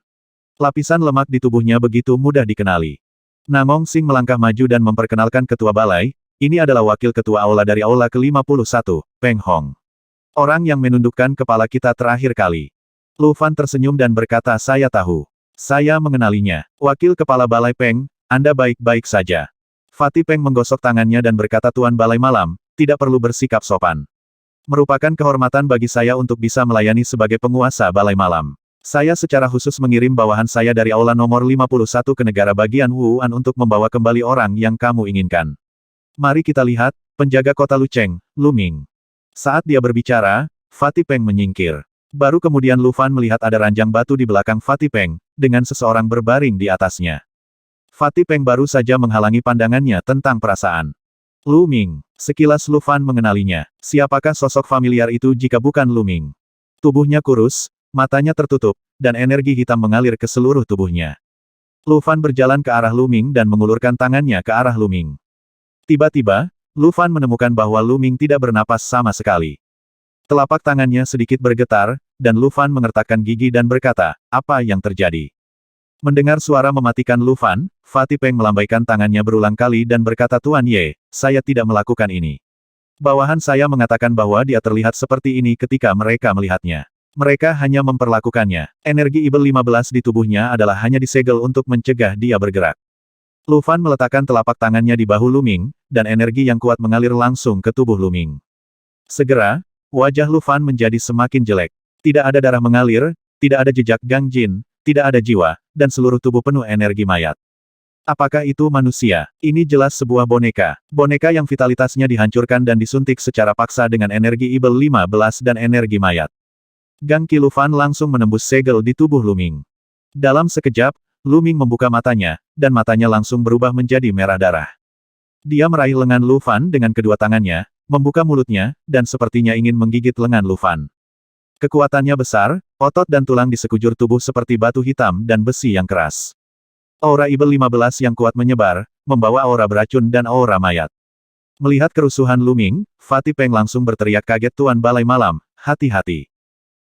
A: Lapisan lemak di tubuhnya begitu mudah dikenali. Nangong Xing melangkah maju dan memperkenalkan ketua balai, ini adalah wakil ketua aula dari aula ke-51, Peng Hong. Orang yang menundukkan kepala kita terakhir kali. Lu Fan tersenyum dan berkata saya tahu. Saya mengenalinya. Wakil kepala balai Peng, Anda baik-baik saja. Fatih Peng menggosok tangannya dan berkata Tuan Balai Malam, tidak perlu bersikap sopan. Merupakan kehormatan bagi saya untuk bisa melayani sebagai penguasa Balai Malam. Saya secara khusus mengirim bawahan saya dari aula nomor 51 ke negara bagian Wuan untuk membawa kembali orang yang kamu inginkan. Mari kita lihat, penjaga kota Lucheng, Lu Ming. Saat dia berbicara, Fatih Peng menyingkir. Baru kemudian Lu Fan melihat ada ranjang batu di belakang Fatih Peng, dengan seseorang berbaring di atasnya. Fatih Peng baru saja menghalangi pandangannya tentang perasaan. Lu Ming. Sekilas Lu Fan mengenalinya. Siapakah sosok familiar itu jika bukan Lu Ming? Tubuhnya kurus, matanya tertutup, dan energi hitam mengalir ke seluruh tubuhnya. Lu Fan berjalan ke arah Lu Ming dan mengulurkan tangannya ke arah Lu Ming. Tiba-tiba, Lu Fan menemukan bahwa Lu Ming tidak bernapas sama sekali. Telapak tangannya sedikit bergetar, dan Lu Fan mengertakkan gigi dan berkata, apa yang terjadi? Mendengar suara mematikan Lu Fan, Fatih Peng melambaikan tangannya berulang kali dan berkata Tuan Ye, saya tidak melakukan ini. Bawahan saya mengatakan bahwa dia terlihat seperti ini ketika mereka melihatnya. Mereka hanya memperlakukannya. Energi Ibel 15 di tubuhnya adalah hanya disegel untuk mencegah dia bergerak. Lu Fan meletakkan telapak tangannya di bahu Lu Ming, dan energi yang kuat mengalir langsung ke tubuh Lu Ming. Segera, wajah Lu Fan menjadi semakin jelek. Tidak ada darah mengalir, tidak ada jejak Gang Jin, tidak ada jiwa, dan seluruh tubuh penuh energi mayat. Apakah itu manusia? Ini jelas sebuah boneka. Boneka yang vitalitasnya dihancurkan dan disuntik secara paksa dengan energi Ibel 15 dan energi mayat. Gang Qi Lu Fan langsung menembus segel di tubuh Lu Ming. Dalam sekejap, Lu Ming membuka matanya, dan matanya langsung berubah menjadi merah darah. Dia meraih lengan Lu Fan dengan kedua tangannya, membuka mulutnya, dan sepertinya ingin menggigit lengan Lu Fan. Kekuatannya besar, otot dan tulang di sekujur tubuh seperti batu hitam dan besi yang keras. Aura Ibel 15 yang kuat menyebar, membawa aura beracun dan aura mayat. Melihat kerusuhan Lu Ming, Fatih Peng langsung berteriak kaget Tuan Balai Malam, hati-hati.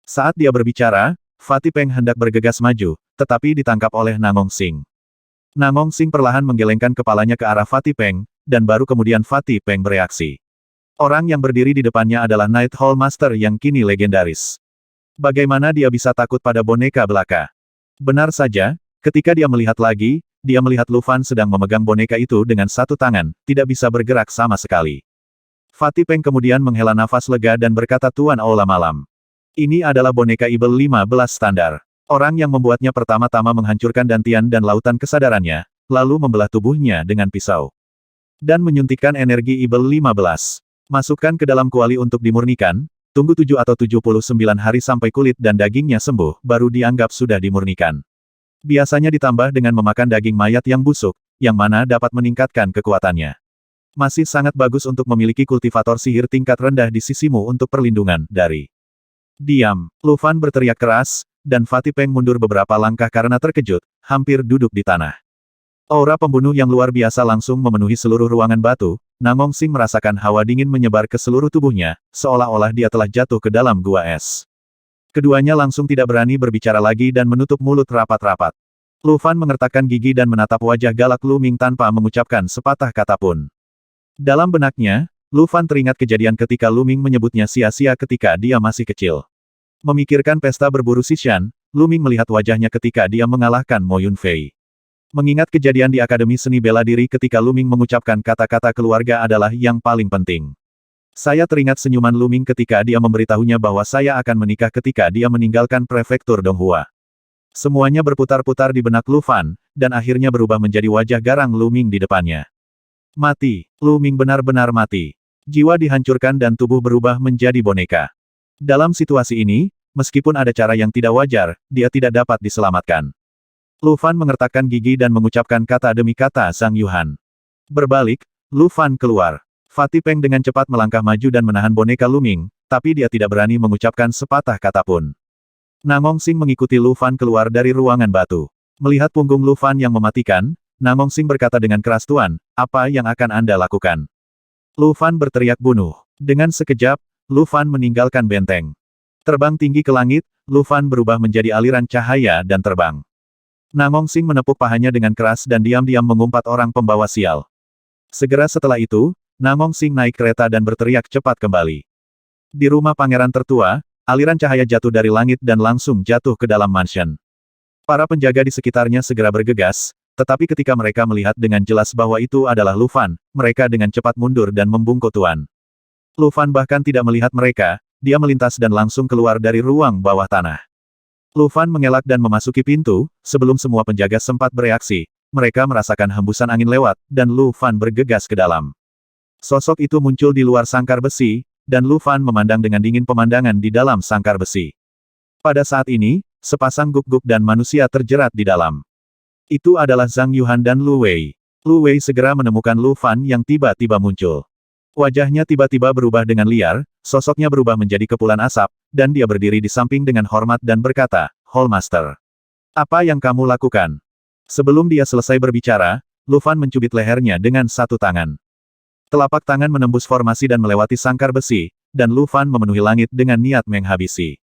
A: Saat dia berbicara, Fatih Peng hendak bergegas maju, tetapi ditangkap oleh Nangong Xing. Nangong Xing perlahan menggelengkan kepalanya ke arah Fatih Peng, dan baru kemudian Fatih Peng bereaksi. Orang yang berdiri di depannya adalah Night Hall Master yang kini legendaris. Bagaimana dia bisa takut pada boneka belaka? Benar saja, ketika dia melihat lagi, dia melihat Lu Fan sedang memegang boneka itu dengan satu tangan, tidak bisa bergerak sama sekali. Fatih Peng kemudian menghela nafas lega dan berkata Tuan Aula Malam. Ini adalah boneka Ibel 15 standar. Orang yang membuatnya pertama-tama menghancurkan dantian dan lautan kesadarannya, lalu membelah tubuhnya dengan pisau. Dan menyuntikkan energi Ibel 15. Masukkan ke dalam kuali untuk dimurnikan, Tunggu 7 atau 79 hari sampai kulit dan dagingnya sembuh, baru dianggap sudah dimurnikan. Biasanya ditambah dengan memakan daging mayat yang busuk, yang mana dapat meningkatkan kekuatannya. Masih sangat bagus untuk memiliki kultivator sihir tingkat rendah di sisimu untuk perlindungan dari. Diam, Lu Fan berteriak keras, dan Fatih Peng mundur beberapa langkah karena terkejut, hampir duduk di tanah. Aura pembunuh yang luar biasa langsung memenuhi seluruh ruangan batu. Nangong Sing merasakan hawa dingin menyebar ke seluruh tubuhnya, seolah-olah dia telah jatuh ke dalam gua es. Keduanya langsung tidak berani berbicara lagi dan menutup mulut rapat-rapat. Lu Fan mengertakkan gigi dan menatap wajah galak Lu Ming tanpa mengucapkan sepatah kata pun. Dalam benaknya, Lu Fan teringat kejadian ketika Lu Ming menyebutnya sia-sia ketika dia masih kecil. Memikirkan pesta berburu Xishan, Lu Ming melihat wajahnya ketika dia mengalahkan Mo Yunfei. Mengingat kejadian di Akademi Seni Bela Diri ketika Lu Ming mengucapkan kata-kata keluarga adalah yang paling penting. Saya teringat senyuman Lu Ming ketika dia memberitahunya bahwa saya akan menikah ketika dia meninggalkan prefektur Donghua. Semuanya berputar-putar di benak Lu Fan, dan akhirnya berubah menjadi wajah garang Lu Ming di depannya. Mati, Lu Ming benar-benar mati. Jiwa dihancurkan dan tubuh berubah menjadi boneka. Dalam situasi ini, meskipun ada cara yang tidak wajar, dia tidak dapat diselamatkan. Lu Fan mengertakkan gigi dan mengucapkan kata demi kata Zhang Yuhan. Berbalik, Lu Fan keluar. Fatih Peng dengan cepat melangkah maju dan menahan boneka Lu Ming, tapi dia tidak berani mengucapkan sepatah kata pun. Nangong Sing mengikuti Lu Fan keluar dari ruangan batu. Melihat punggung Lu Fan yang mematikan, Nangong Sing berkata dengan keras, "Tuan, apa yang akan Anda lakukan?" Lu Fan berteriak bunuh. Dengan sekejap, Lu Fan meninggalkan benteng. Terbang tinggi ke langit, Lu Fan berubah menjadi aliran cahaya dan terbang. Nangong Sing menepuk pahanya dengan keras dan diam-diam mengumpat orang pembawa sial. Segera setelah itu, Nangong Sing naik kereta dan berteriak cepat kembali. Di rumah pangeran tertua, aliran cahaya jatuh dari langit dan langsung jatuh ke dalam mansion. Para penjaga di sekitarnya segera bergegas, tetapi ketika mereka melihat dengan jelas bahwa itu adalah Lu Fan, mereka dengan cepat mundur dan membungkuk tuan. Lu Fan bahkan tidak melihat mereka, dia melintas dan langsung keluar dari ruang bawah tanah. Lu Fan mengelak dan memasuki pintu, sebelum semua penjaga sempat bereaksi. Mereka merasakan hembusan angin lewat, dan Lu Fan bergegas ke dalam. Sosok itu muncul di luar sangkar besi, dan Lu Fan memandang dengan dingin pemandangan di dalam sangkar besi. Pada saat ini, sepasang guk-guk dan manusia terjerat di dalam. Itu adalah Zhang Yuhan dan Lu Wei. Lu Wei segera menemukan Lu Fan yang tiba-tiba muncul. Wajahnya tiba-tiba berubah dengan liar, sosoknya berubah menjadi kepulan asap, dan dia berdiri di samping dengan hormat dan berkata, "Hall Master. Apa yang kamu lakukan?" Sebelum dia selesai berbicara, Lu Fan mencubit lehernya dengan satu tangan. Telapak tangan menembus formasi dan melewati sangkar besi, dan Lu Fan memenuhi langit dengan niat menghabisi.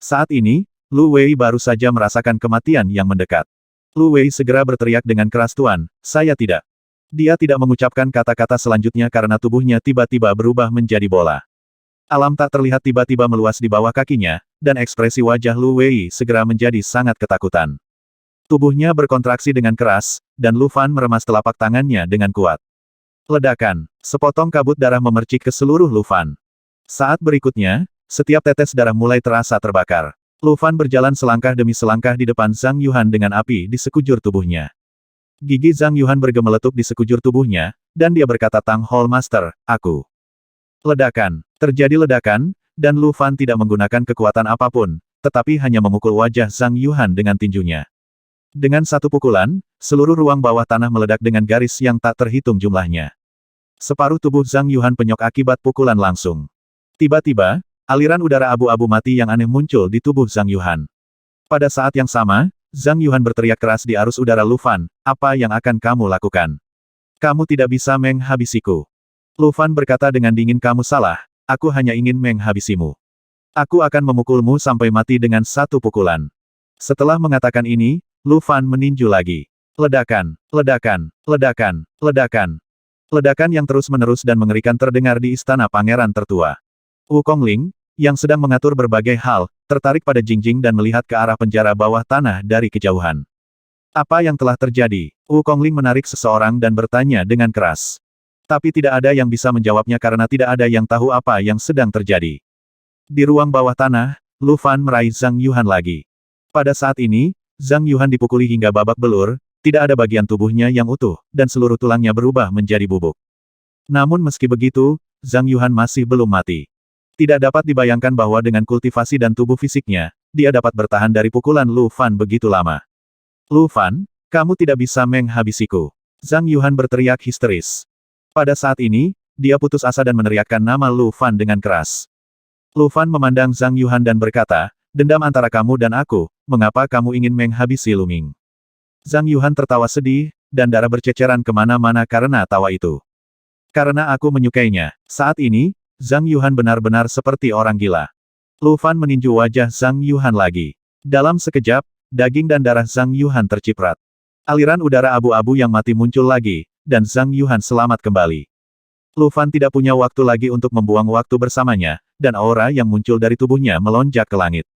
A: Saat ini, Lu Wei baru saja merasakan kematian yang mendekat. Lu Wei segera berteriak dengan keras, "Tuan, saya tidak." Dia tidak mengucapkan kata-kata selanjutnya karena tubuhnya tiba-tiba berubah menjadi bola. Alam tak terlihat tiba-tiba meluas di bawah kakinya, dan ekspresi wajah Lu Wei segera menjadi sangat ketakutan. Tubuhnya berkontraksi dengan keras, dan Lu Fan meremas telapak tangannya dengan kuat. Ledakan, sepotong kabut darah memercik ke seluruh Lu Fan. Saat berikutnya, setiap tetes darah mulai terasa terbakar. Lu Fan berjalan selangkah demi selangkah di depan Zhang Yuhan dengan api di sekujur tubuhnya. Gigi Zhang Yuhan bergemeletup di sekujur tubuhnya, dan dia berkata, "Tang Hall Master, aku." Ledakan. Terjadi ledakan, dan Lu Fan tidak menggunakan kekuatan apapun, tetapi hanya memukul wajah Zhang Yuhan dengan tinjunya. Dengan satu pukulan, seluruh ruang bawah tanah meledak dengan garis yang tak terhitung jumlahnya. Separuh tubuh Zhang Yuhan penyok akibat pukulan langsung. Tiba-tiba, aliran udara abu-abu mati yang aneh muncul di tubuh Zhang Yuhan. Pada saat yang sama, Zhang Yuhan berteriak keras di arus udara Lu Fan, "Apa yang akan kamu lakukan? Kamu tidak bisa menghabisiku." Lu Fan berkata dengan dingin, "Kamu salah, aku hanya ingin menghabisimu. Aku akan memukulmu sampai mati dengan satu pukulan." Setelah mengatakan ini, Lu Fan meninju lagi. Ledakan, ledakan, ledakan, ledakan. Ledakan yang terus-menerus dan mengerikan terdengar di istana pangeran tertua. Wukongling, yang sedang mengatur berbagai hal, tertarik pada Jingjing dan melihat ke arah penjara bawah tanah dari kejauhan. Apa yang telah terjadi? Wukongling menarik seseorang dan bertanya dengan keras. Tapi tidak ada yang bisa menjawabnya karena tidak ada yang tahu apa yang sedang terjadi. Di ruang bawah tanah, Lu Fan meraih Zhang Yuhan lagi. Pada saat ini, Zhang Yuhan dipukuli hingga babak belur, tidak ada bagian tubuhnya yang utuh, dan seluruh tulangnya berubah menjadi bubuk. Namun meski begitu, Zhang Yuhan masih belum mati. Tidak dapat dibayangkan bahwa dengan kultivasi dan tubuh fisiknya, dia dapat bertahan dari pukulan Lu Fan begitu lama. Lu Fan, kamu tidak bisa menghabisiku. Zhang Yuhan berteriak histeris. Pada saat ini, dia putus asa dan meneriakkan nama Lu Fan dengan keras. Lu Fan memandang Zhang Yuhan dan berkata, dendam antara kamu dan aku, mengapa kamu ingin menghabisi Lu Ming? Zhang Yuhan tertawa sedih, dan darah berceceran kemana-mana karena tawa itu. Karena aku menyukainya. Saat ini, Zhang Yuhan benar-benar seperti orang gila. Lu Fan meninju wajah Zhang Yuhan lagi. Dalam sekejap, daging dan darah Zhang Yuhan terciprat. Aliran udara abu-abu yang mati muncul lagi, dan Zhang Yuhan selamat kembali. Lu Fan tidak punya waktu lagi untuk membuang waktu bersamanya, dan aura yang muncul dari tubuhnya melonjak ke langit.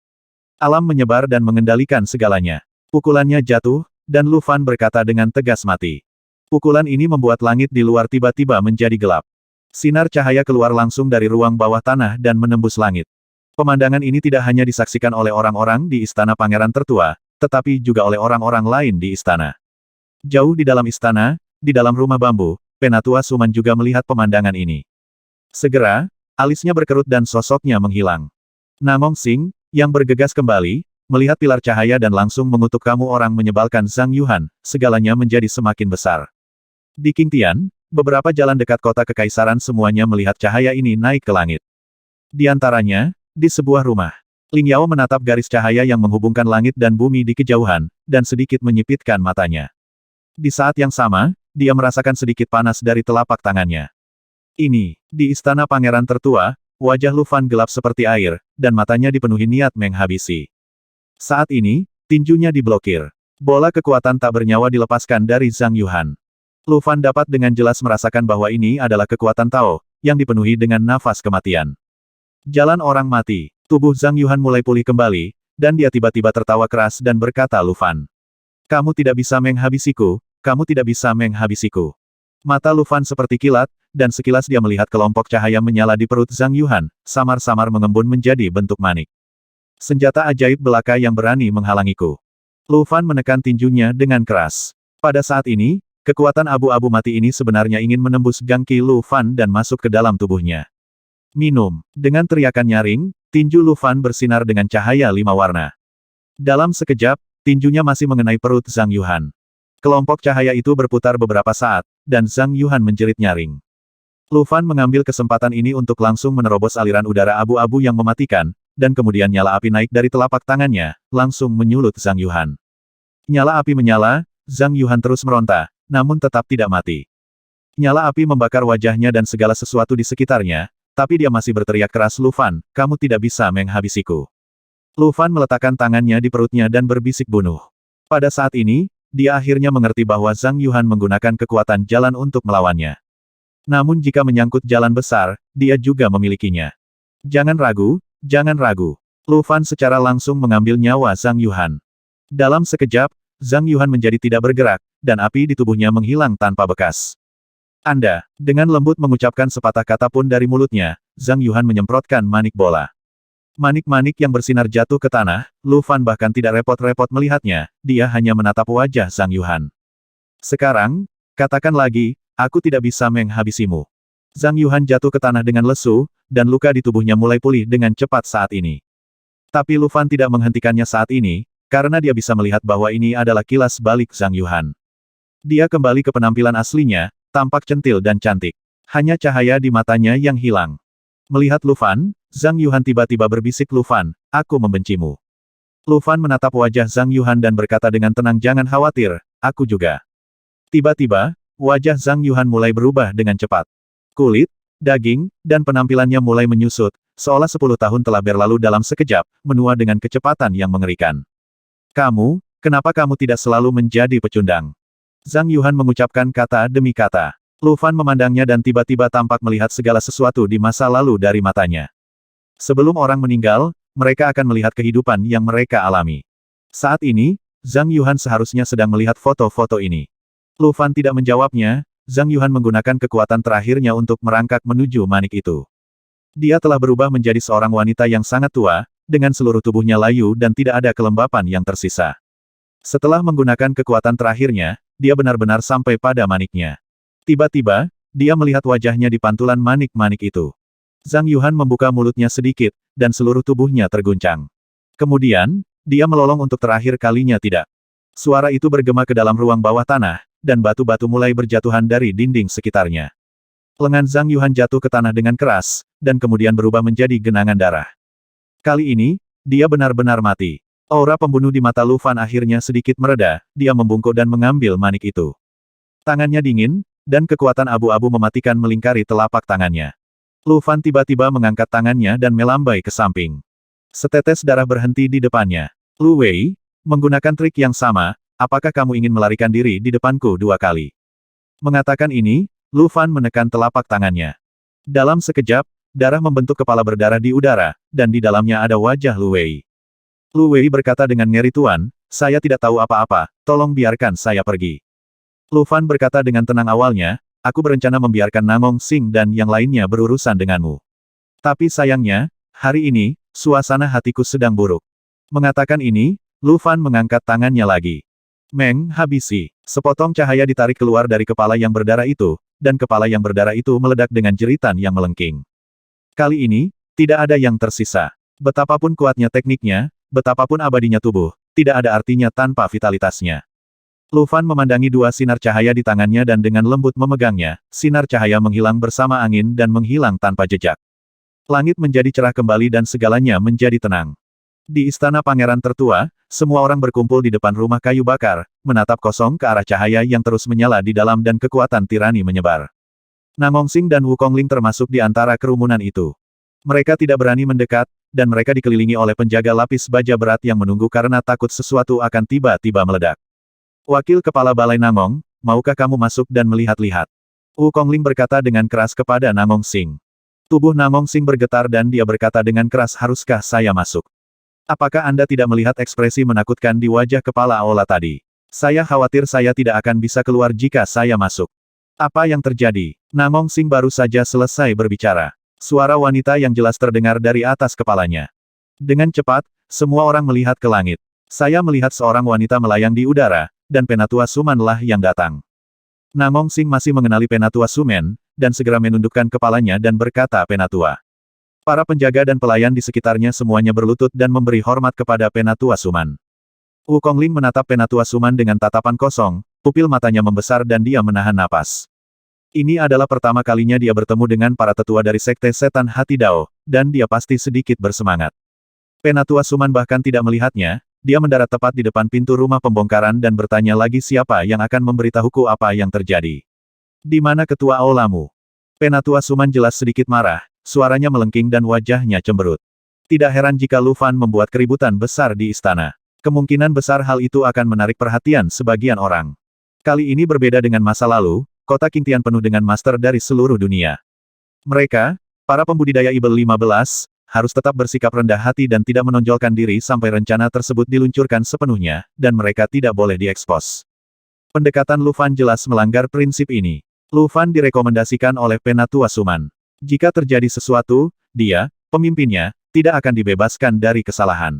A: Alam menyebar dan mengendalikan segalanya. Pukulannya jatuh, dan Lu Fan berkata dengan tegas mati. Pukulan ini membuat langit di luar tiba-tiba menjadi gelap. Sinar cahaya keluar langsung dari ruang bawah tanah dan menembus langit. Pemandangan ini tidak hanya disaksikan oleh orang-orang di istana pangeran tertua, tetapi juga oleh orang-orang lain di istana. Jauh di dalam istana, di dalam rumah bambu, Penatua Suman juga melihat pemandangan ini. Segera, alisnya berkerut dan sosoknya menghilang. Nangong Sing, yang bergegas kembali, melihat pilar cahaya dan langsung mengutuk kamu orang menyebalkan Zhang Yuhan, segalanya menjadi semakin besar. Di Qingtian, beberapa jalan dekat kota kekaisaran semuanya melihat cahaya ini naik ke langit. Di antaranya, di sebuah rumah. Ling Yao menatap garis cahaya yang menghubungkan langit dan bumi di kejauhan, dan sedikit menyipitkan matanya. Di saat yang sama, dia merasakan sedikit panas dari telapak tangannya. Ini, di istana pangeran tertua, wajah Lu Fan gelap seperti air, dan matanya dipenuhi niat menghabisi. Saat ini, tinjunya diblokir. Bola kekuatan tak bernyawa dilepaskan dari Zhang Yuhan. Lu Fan dapat dengan jelas merasakan bahwa ini adalah kekuatan Tao, yang dipenuhi dengan nafas kematian. Jalan orang mati. Tubuh Zhang Yuhan mulai pulih kembali, dan dia tiba-tiba tertawa keras dan berkata Lu Fan. Kamu tidak bisa menghabisiku, kamu tidak bisa menghabisiku. Mata Lu Fan seperti kilat, dan sekilas dia melihat kelompok cahaya menyala di perut Zhang Yuhan, samar-samar mengembun menjadi bentuk manik. Senjata ajaib belaka yang berani menghalangiku. Lu Fan menekan tinjunya dengan keras. Pada saat ini, kekuatan abu-abu mati ini sebenarnya ingin menembus gangki Lu Fan dan masuk ke dalam tubuhnya. Minum. Dengan teriakan nyaring, tinju Lu Fan bersinar dengan cahaya 5 warna. Dalam sekejap, tinjunya masih mengenai perut Zhang Yuhan. Kelompok cahaya itu berputar beberapa saat, dan Zhang Yuhan menjerit nyaring. Lu Fan mengambil kesempatan ini untuk langsung menerobos aliran udara abu-abu yang mematikan, dan kemudian nyala api naik dari telapak tangannya, langsung menyulut Zhang Yuhan. Nyala api menyala, Zhang Yuhan terus meronta, namun tetap tidak mati. Nyala api membakar wajahnya dan segala sesuatu di sekitarnya, tapi dia masih berteriak keras Lu Fan, kamu tidak bisa menghabisiku. Lu Fan meletakkan tangannya di perutnya dan berbisik bunuh. Pada saat ini, dia akhirnya mengerti bahwa Zhang Yuhan menggunakan kekuatan jalan untuk melawannya. Namun jika menyangkut jalan besar, dia juga memilikinya. Jangan ragu, jangan ragu. Lu Fan secara langsung mengambil nyawa Zhang Yuhan. Dalam sekejap, Zhang Yuhan menjadi tidak bergerak, dan api di tubuhnya menghilang tanpa bekas. Anda, dengan lembut mengucapkan sepatah kata pun dari mulutnya, Zhang Yuhan menyemprotkan manik bola. Manik-manik yang bersinar jatuh ke tanah, Lu Fan bahkan tidak repot-repot melihatnya, dia hanya menatap wajah Zhang Yuhan. Sekarang, katakan lagi, aku tidak bisa menghabisimu. Zhang Yuhan jatuh ke tanah dengan lesu, dan luka di tubuhnya mulai pulih dengan cepat saat ini. Tapi Lu Fan tidak menghentikannya saat ini, karena dia bisa melihat bahwa ini adalah kilas balik Zhang Yuhan. Dia kembali ke penampilan aslinya, tampak centil dan cantik. Hanya cahaya di matanya yang hilang. Melihat Lu Fan, Zhang Yuhan tiba-tiba berbisik Lu Fan, aku membencimu. Lu Fan menatap wajah Zhang Yuhan dan berkata dengan tenang jangan khawatir, aku juga. Tiba-tiba, wajah Zhang Yuhan mulai berubah dengan cepat. Kulit, daging, dan penampilannya mulai menyusut, seolah 10 tahun telah berlalu dalam sekejap, menua dengan kecepatan yang mengerikan. Kamu, kenapa kamu tidak selalu menjadi pecundang? Zhang Yuhan mengucapkan kata demi kata. Lu Fan memandangnya dan tiba-tiba tampak melihat segala sesuatu di masa lalu dari matanya. Sebelum orang meninggal, mereka akan melihat kehidupan yang mereka alami. Saat ini, Zhang Yuhan seharusnya sedang melihat foto-foto ini. Lu Fan tidak menjawabnya, Zhang Yuhan menggunakan kekuatan terakhirnya untuk merangkak menuju manik itu. Dia telah berubah menjadi seorang wanita yang sangat tua, dengan seluruh tubuhnya layu dan tidak ada kelembapan yang tersisa. Setelah menggunakan kekuatan terakhirnya, dia benar-benar sampai pada maniknya. Tiba-tiba, dia melihat wajahnya di pantulan manik-manik itu. Zhang Yuhan membuka mulutnya sedikit, dan seluruh tubuhnya terguncang. Kemudian, dia melolong untuk terakhir kalinya tidak. Suara itu bergema ke dalam ruang bawah tanah, dan batu-batu mulai berjatuhan dari dinding sekitarnya. Lengan Zhang Yuhan jatuh ke tanah dengan keras, dan kemudian berubah menjadi genangan darah. Kali ini, dia benar-benar mati. Aura pembunuh di mata Lu Fan akhirnya sedikit mereda, dia membungkuk dan mengambil manik itu. Tangannya dingin, dan kekuatan abu-abu mematikan melingkari telapak tangannya. Lu Fan tiba-tiba mengangkat tangannya dan melambai ke samping. Setetes darah berhenti di depannya. Lu Wei, menggunakan trik yang sama, apakah kamu ingin melarikan diri di depanku 2 kali? Mengatakan ini, Lu Fan menekan telapak tangannya. Dalam sekejap, darah membentuk kepala berdarah di udara, dan di dalamnya ada wajah Lu Wei. Lu Wei berkata dengan ngeri, "Tuan, saya tidak tahu apa-apa, tolong biarkan saya pergi." Lu Fan berkata dengan tenang, "Awalnya, aku berencana membiarkan Namong Sing dan yang lainnya berurusan denganmu. Tapi sayangnya, hari ini, suasana hatiku sedang buruk." Mengatakan ini, Lu Fan mengangkat tangannya lagi. Meng, habisi. Sepotong cahaya ditarik keluar dari kepala yang berdarah itu, dan kepala yang berdarah itu meledak dengan jeritan yang melengking. Kali ini, tidak ada yang tersisa. Betapapun kuatnya tekniknya, betapapun abadinya tubuh, tidak ada artinya tanpa vitalitasnya. Lu Fan memandangi 2 sinar cahaya di tangannya dan dengan lembut memegangnya, sinar cahaya menghilang bersama angin dan menghilang tanpa jejak. Langit menjadi cerah kembali dan segalanya menjadi tenang. Di istana pangeran tertua, semua orang berkumpul di depan rumah kayu bakar, menatap kosong ke arah cahaya yang terus menyala di dalam dan kekuatan tirani menyebar. Namong Sing dan Wukongling termasuk di antara kerumunan itu. Mereka tidak berani mendekat, dan mereka dikelilingi oleh penjaga lapis baja berat yang menunggu karena takut sesuatu akan tiba-tiba meledak. Wakil Kepala Balai Namong, maukah kamu masuk dan melihat-lihat? Wukongling berkata dengan keras kepada Namong Sing. Tubuh Namong Sing bergetar dan dia berkata dengan keras, "Haruskah saya masuk? Apakah Anda tidak melihat ekspresi menakutkan di wajah kepala Aula tadi? Saya khawatir saya tidak akan bisa keluar jika saya masuk." Apa yang terjadi? Namong Sing baru saja selesai berbicara. Suara wanita yang jelas terdengar dari atas kepalanya. Dengan cepat, semua orang melihat ke langit. Saya melihat seorang wanita melayang di udara, dan Penatua Suman-lah yang datang. Namong Sing masih mengenali Penatua Sumen, dan segera menundukkan kepalanya dan berkata, "Penatua." Para penjaga dan pelayan di sekitarnya semuanya berlutut dan memberi hormat kepada Penatua Suman. Wukongling menatap Penatua Suman dengan tatapan kosong, pupil matanya membesar dan dia menahan napas. Ini adalah pertama kalinya dia bertemu dengan para tetua dari Sekte Setan Hati Dao, dan dia pasti sedikit bersemangat. Penatua Suman bahkan tidak melihatnya, dia mendarat tepat di depan pintu rumah pembongkaran dan bertanya lagi, "Siapa yang akan memberitahuku apa yang terjadi? Di mana ketua aulamu?" Penatua Suman jelas sedikit marah, suaranya melengking dan wajahnya cemberut. Tidak heran jika Lu Fan membuat keributan besar di istana. Kemungkinan besar hal itu akan menarik perhatian sebagian orang. Kali ini berbeda dengan masa lalu, kota Qingtian penuh dengan master dari seluruh dunia. Mereka, para pembudidaya Ibel 15, harus tetap bersikap rendah hati dan tidak menonjolkan diri sampai rencana tersebut diluncurkan sepenuhnya, dan mereka tidak boleh diekspos. Pendekatan Lu Fan jelas melanggar prinsip ini. Lu Fan direkomendasikan oleh Penatua Suman. Jika terjadi sesuatu, dia, pemimpinnya, tidak akan dibebaskan dari kesalahan.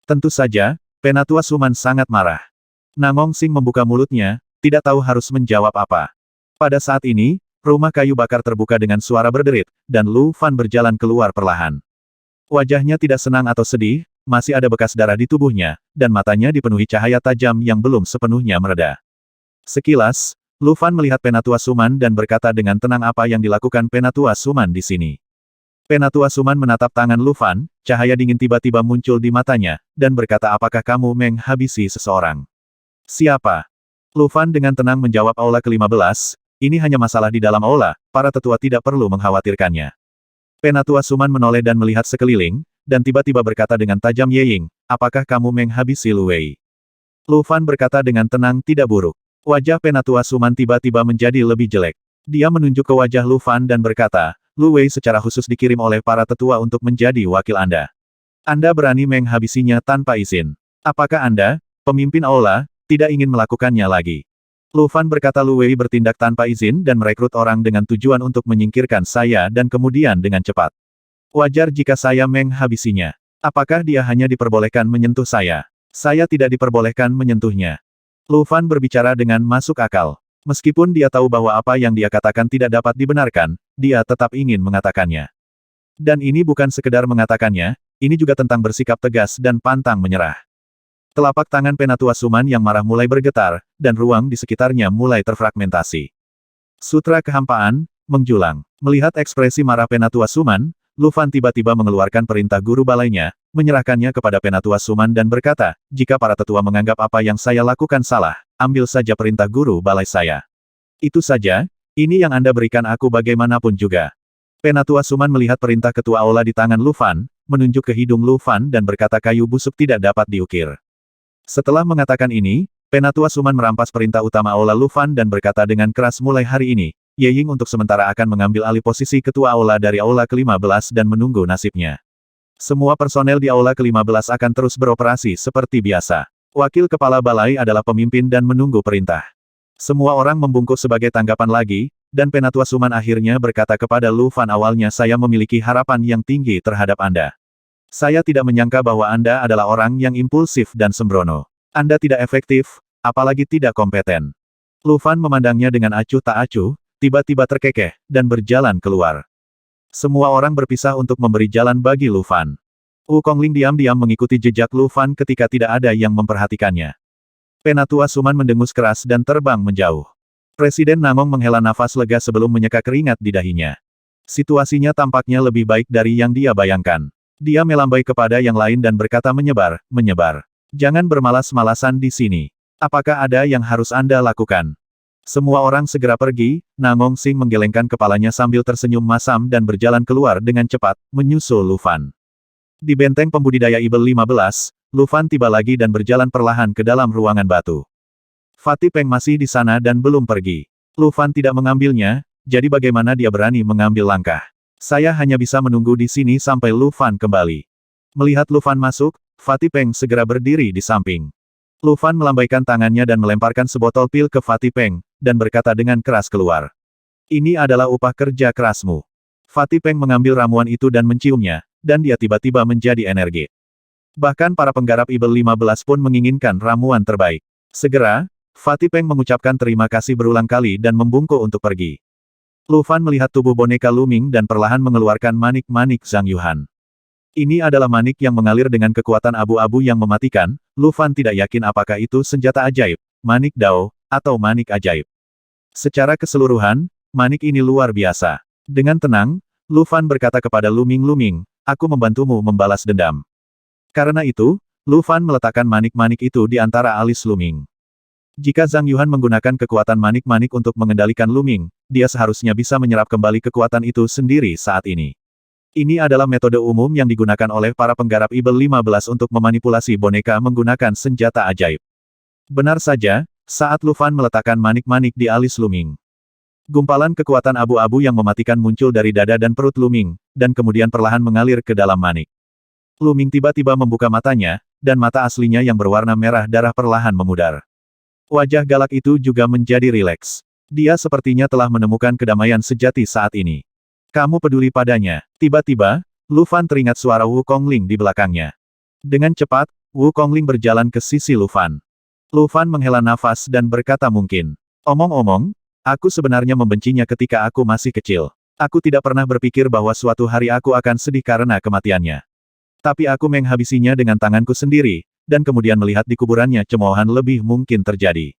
A: Tentu saja, Penatua Suman sangat marah. Namong Sing membuka mulutnya, tidak tahu harus menjawab apa. Pada saat ini, rumah kayu bakar terbuka dengan suara berderit, dan Lu Fan berjalan keluar perlahan. Wajahnya tidak senang atau sedih, masih ada bekas darah di tubuhnya, dan matanya dipenuhi cahaya tajam yang belum sepenuhnya mereda. Sekilas, Lu Fan melihat Penatua Suman dan berkata dengan tenang, "Apa yang dilakukan Penatua Suman di sini?" Penatua Suman menatap tangan Lu Fan, cahaya dingin tiba-tiba muncul di matanya, dan berkata, "Apakah kamu menghabisi seseorang?" "Siapa?" Lu Fan dengan tenang menjawab, "Aula ke-15, ini hanya masalah di dalam aula, para tetua tidak perlu mengkhawatirkannya." Penatua Suman menoleh dan melihat sekeliling, dan tiba-tiba berkata dengan tajam, "Yeying, apakah kamu menghabisi Lu Wei?" Lu Fan berkata dengan tenang, "Tidak buruk." Wajah Penatua Suman tiba-tiba menjadi lebih jelek. Dia menunjuk ke wajah Lu Fan dan berkata, "Lu Wei secara khusus dikirim oleh para tetua untuk menjadi wakil Anda. Anda berani menghabisinya tanpa izin. Apakah Anda, pemimpin aula, tidak ingin melakukannya lagi?" Lu Fan berkata, "Lu Wei bertindak tanpa izin dan merekrut orang dengan tujuan untuk menyingkirkan saya dan kemudian dengan cepat. Wajar jika saya menghabisinya. Apakah dia hanya diperbolehkan menyentuh saya? Saya tidak diperbolehkan menyentuhnya." Lu Fan berbicara dengan masuk akal. Meskipun dia tahu bahwa apa yang dia katakan tidak dapat dibenarkan, dia tetap ingin mengatakannya. Dan ini bukan sekedar mengatakannya, ini juga tentang bersikap tegas dan pantang menyerah. Telapak tangan Penatua Suman yang marah mulai bergetar, dan ruang di sekitarnya mulai terfragmentasi. Sutra kehampaan, menjulang. Melihat ekspresi marah Penatua Suman, Lu Fan tiba-tiba mengeluarkan perintah guru balainya, menyerahkannya kepada Penatua Suman dan berkata, jika para tetua menganggap apa yang saya lakukan salah, ambil saja perintah guru balai saya. Itu saja, ini yang Anda berikan aku bagaimanapun juga. Penatua Suman melihat perintah ketua aula di tangan Lu Fan, menunjuk ke hidung Lu Fan dan berkata kayu busuk tidak dapat diukir. Setelah mengatakan ini, Penatua Suman merampas perintah utama aula Lu Fan dan berkata dengan keras mulai hari ini, Ye Ying untuk sementara akan mengambil alih posisi ketua aula dari aula ke-15 dan menunggu nasibnya. Semua personel di aula ke-15 akan terus beroperasi seperti biasa. Wakil kepala balai adalah pemimpin dan menunggu perintah. Semua orang membungkuk sebagai tanggapan lagi, dan Penatua Suman akhirnya berkata kepada Lu Fan awalnya saya memiliki harapan yang tinggi terhadap Anda. Saya tidak menyangka bahwa Anda adalah orang yang impulsif dan sembrono. Anda tidak efektif, apalagi tidak kompeten. Lu Fan memandangnya dengan acuh tak acuh, tiba-tiba terkekeh, dan berjalan keluar. Semua orang berpisah untuk memberi jalan bagi Lu Fan. Wukongling diam-diam mengikuti jejak Lu Fan ketika tidak ada yang memperhatikannya. Penatua Suman mendengus keras dan terbang menjauh. Presiden Nangong menghela nafas lega sebelum menyeka keringat di dahinya. Situasinya tampaknya lebih baik dari yang dia bayangkan. Dia melambai kepada yang lain dan berkata menyebar, menyebar. Jangan bermalas-malasan di sini. Apakah ada yang harus Anda lakukan? Semua orang segera pergi, Nangong Sing menggelengkan kepalanya sambil tersenyum masam dan berjalan keluar dengan cepat, menyusul Lu Fan. Di benteng pembudidaya Ibel 15, Lu Fan tiba lagi dan berjalan perlahan ke dalam ruangan batu. Fatih Peng masih di sana dan belum pergi. Lu Fan tidak mengambilnya, jadi bagaimana dia berani mengambil langkah? Saya hanya bisa menunggu di sini sampai Lu Fan kembali. Melihat Lu Fan masuk, Fatih Peng segera berdiri di samping. Lu Fan melambaikan tangannya dan melemparkan sebotol pil ke Fatih Peng, dan berkata dengan keras keluar. Ini adalah upah kerja kerasmu. Fatih Peng mengambil ramuan itu dan menciumnya, dan dia tiba-tiba menjadi energi. Bahkan para penggarap Ibel 15 pun menginginkan ramuan terbaik. Segera, Fatih Peng mengucapkan terima kasih berulang kali dan membungkuk untuk pergi. Lu Fan melihat tubuh boneka Luming dan perlahan mengeluarkan manik-manik Zhang Yuhan. Ini adalah manik yang mengalir dengan kekuatan abu-abu yang mematikan. Lu Fan tidak yakin apakah itu senjata ajaib, manik Dao, atau manik ajaib. Secara keseluruhan, manik ini luar biasa. Dengan tenang, Lu Fan berkata kepada Luming, aku membantumu membalas dendam. Karena itu, Lu Fan meletakkan manik-manik itu di antara alis Luming. Jika Zhang Yuhan menggunakan kekuatan manik-manik untuk mengendalikan Luming, dia seharusnya bisa menyerap kembali kekuatan itu sendiri saat ini. Ini adalah metode umum yang digunakan oleh para penggarap Ibel 15 untuk memanipulasi boneka menggunakan senjata ajaib. Benar saja, saat Lu Fan meletakkan manik-manik di alis Luming. Gumpalan kekuatan abu-abu yang mematikan muncul dari dada dan perut Luming, dan kemudian perlahan mengalir ke dalam manik. Luming tiba-tiba membuka matanya, dan mata aslinya yang berwarna merah darah perlahan memudar. Wajah galak itu juga menjadi rileks. Dia sepertinya telah menemukan kedamaian sejati saat ini. Kamu peduli padanya. Tiba-tiba, Lu Fan teringat suara Wukongling di belakangnya. Dengan cepat, Wukongling berjalan ke sisi Lu Fan. Lu Fan menghela nafas dan berkata mungkin. Omong-omong, aku sebenarnya membencinya ketika aku masih kecil. Aku tidak pernah berpikir bahwa suatu hari aku akan sedih karena kematiannya. Tapi aku menghabisinya dengan tanganku sendiri, dan kemudian melihat di kuburannya cemoohan lebih mungkin terjadi.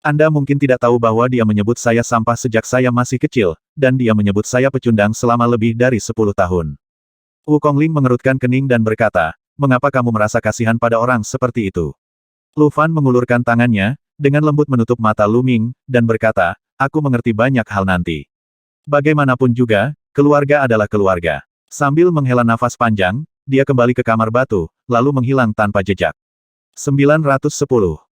A: Anda mungkin tidak tahu bahwa dia menyebut saya sampah sejak saya masih kecil, dan dia menyebut saya pecundang selama lebih dari 10 tahun. Wukongling mengerutkan kening dan berkata, mengapa kamu merasa kasihan pada orang seperti itu? Lu Fan mengulurkan tangannya, dengan lembut menutup mata Luming, dan berkata, aku mengerti banyak hal nanti. Bagaimanapun juga, keluarga adalah keluarga. Sambil menghela nafas panjang, dia kembali ke kamar batu, lalu menghilang tanpa jejak. 910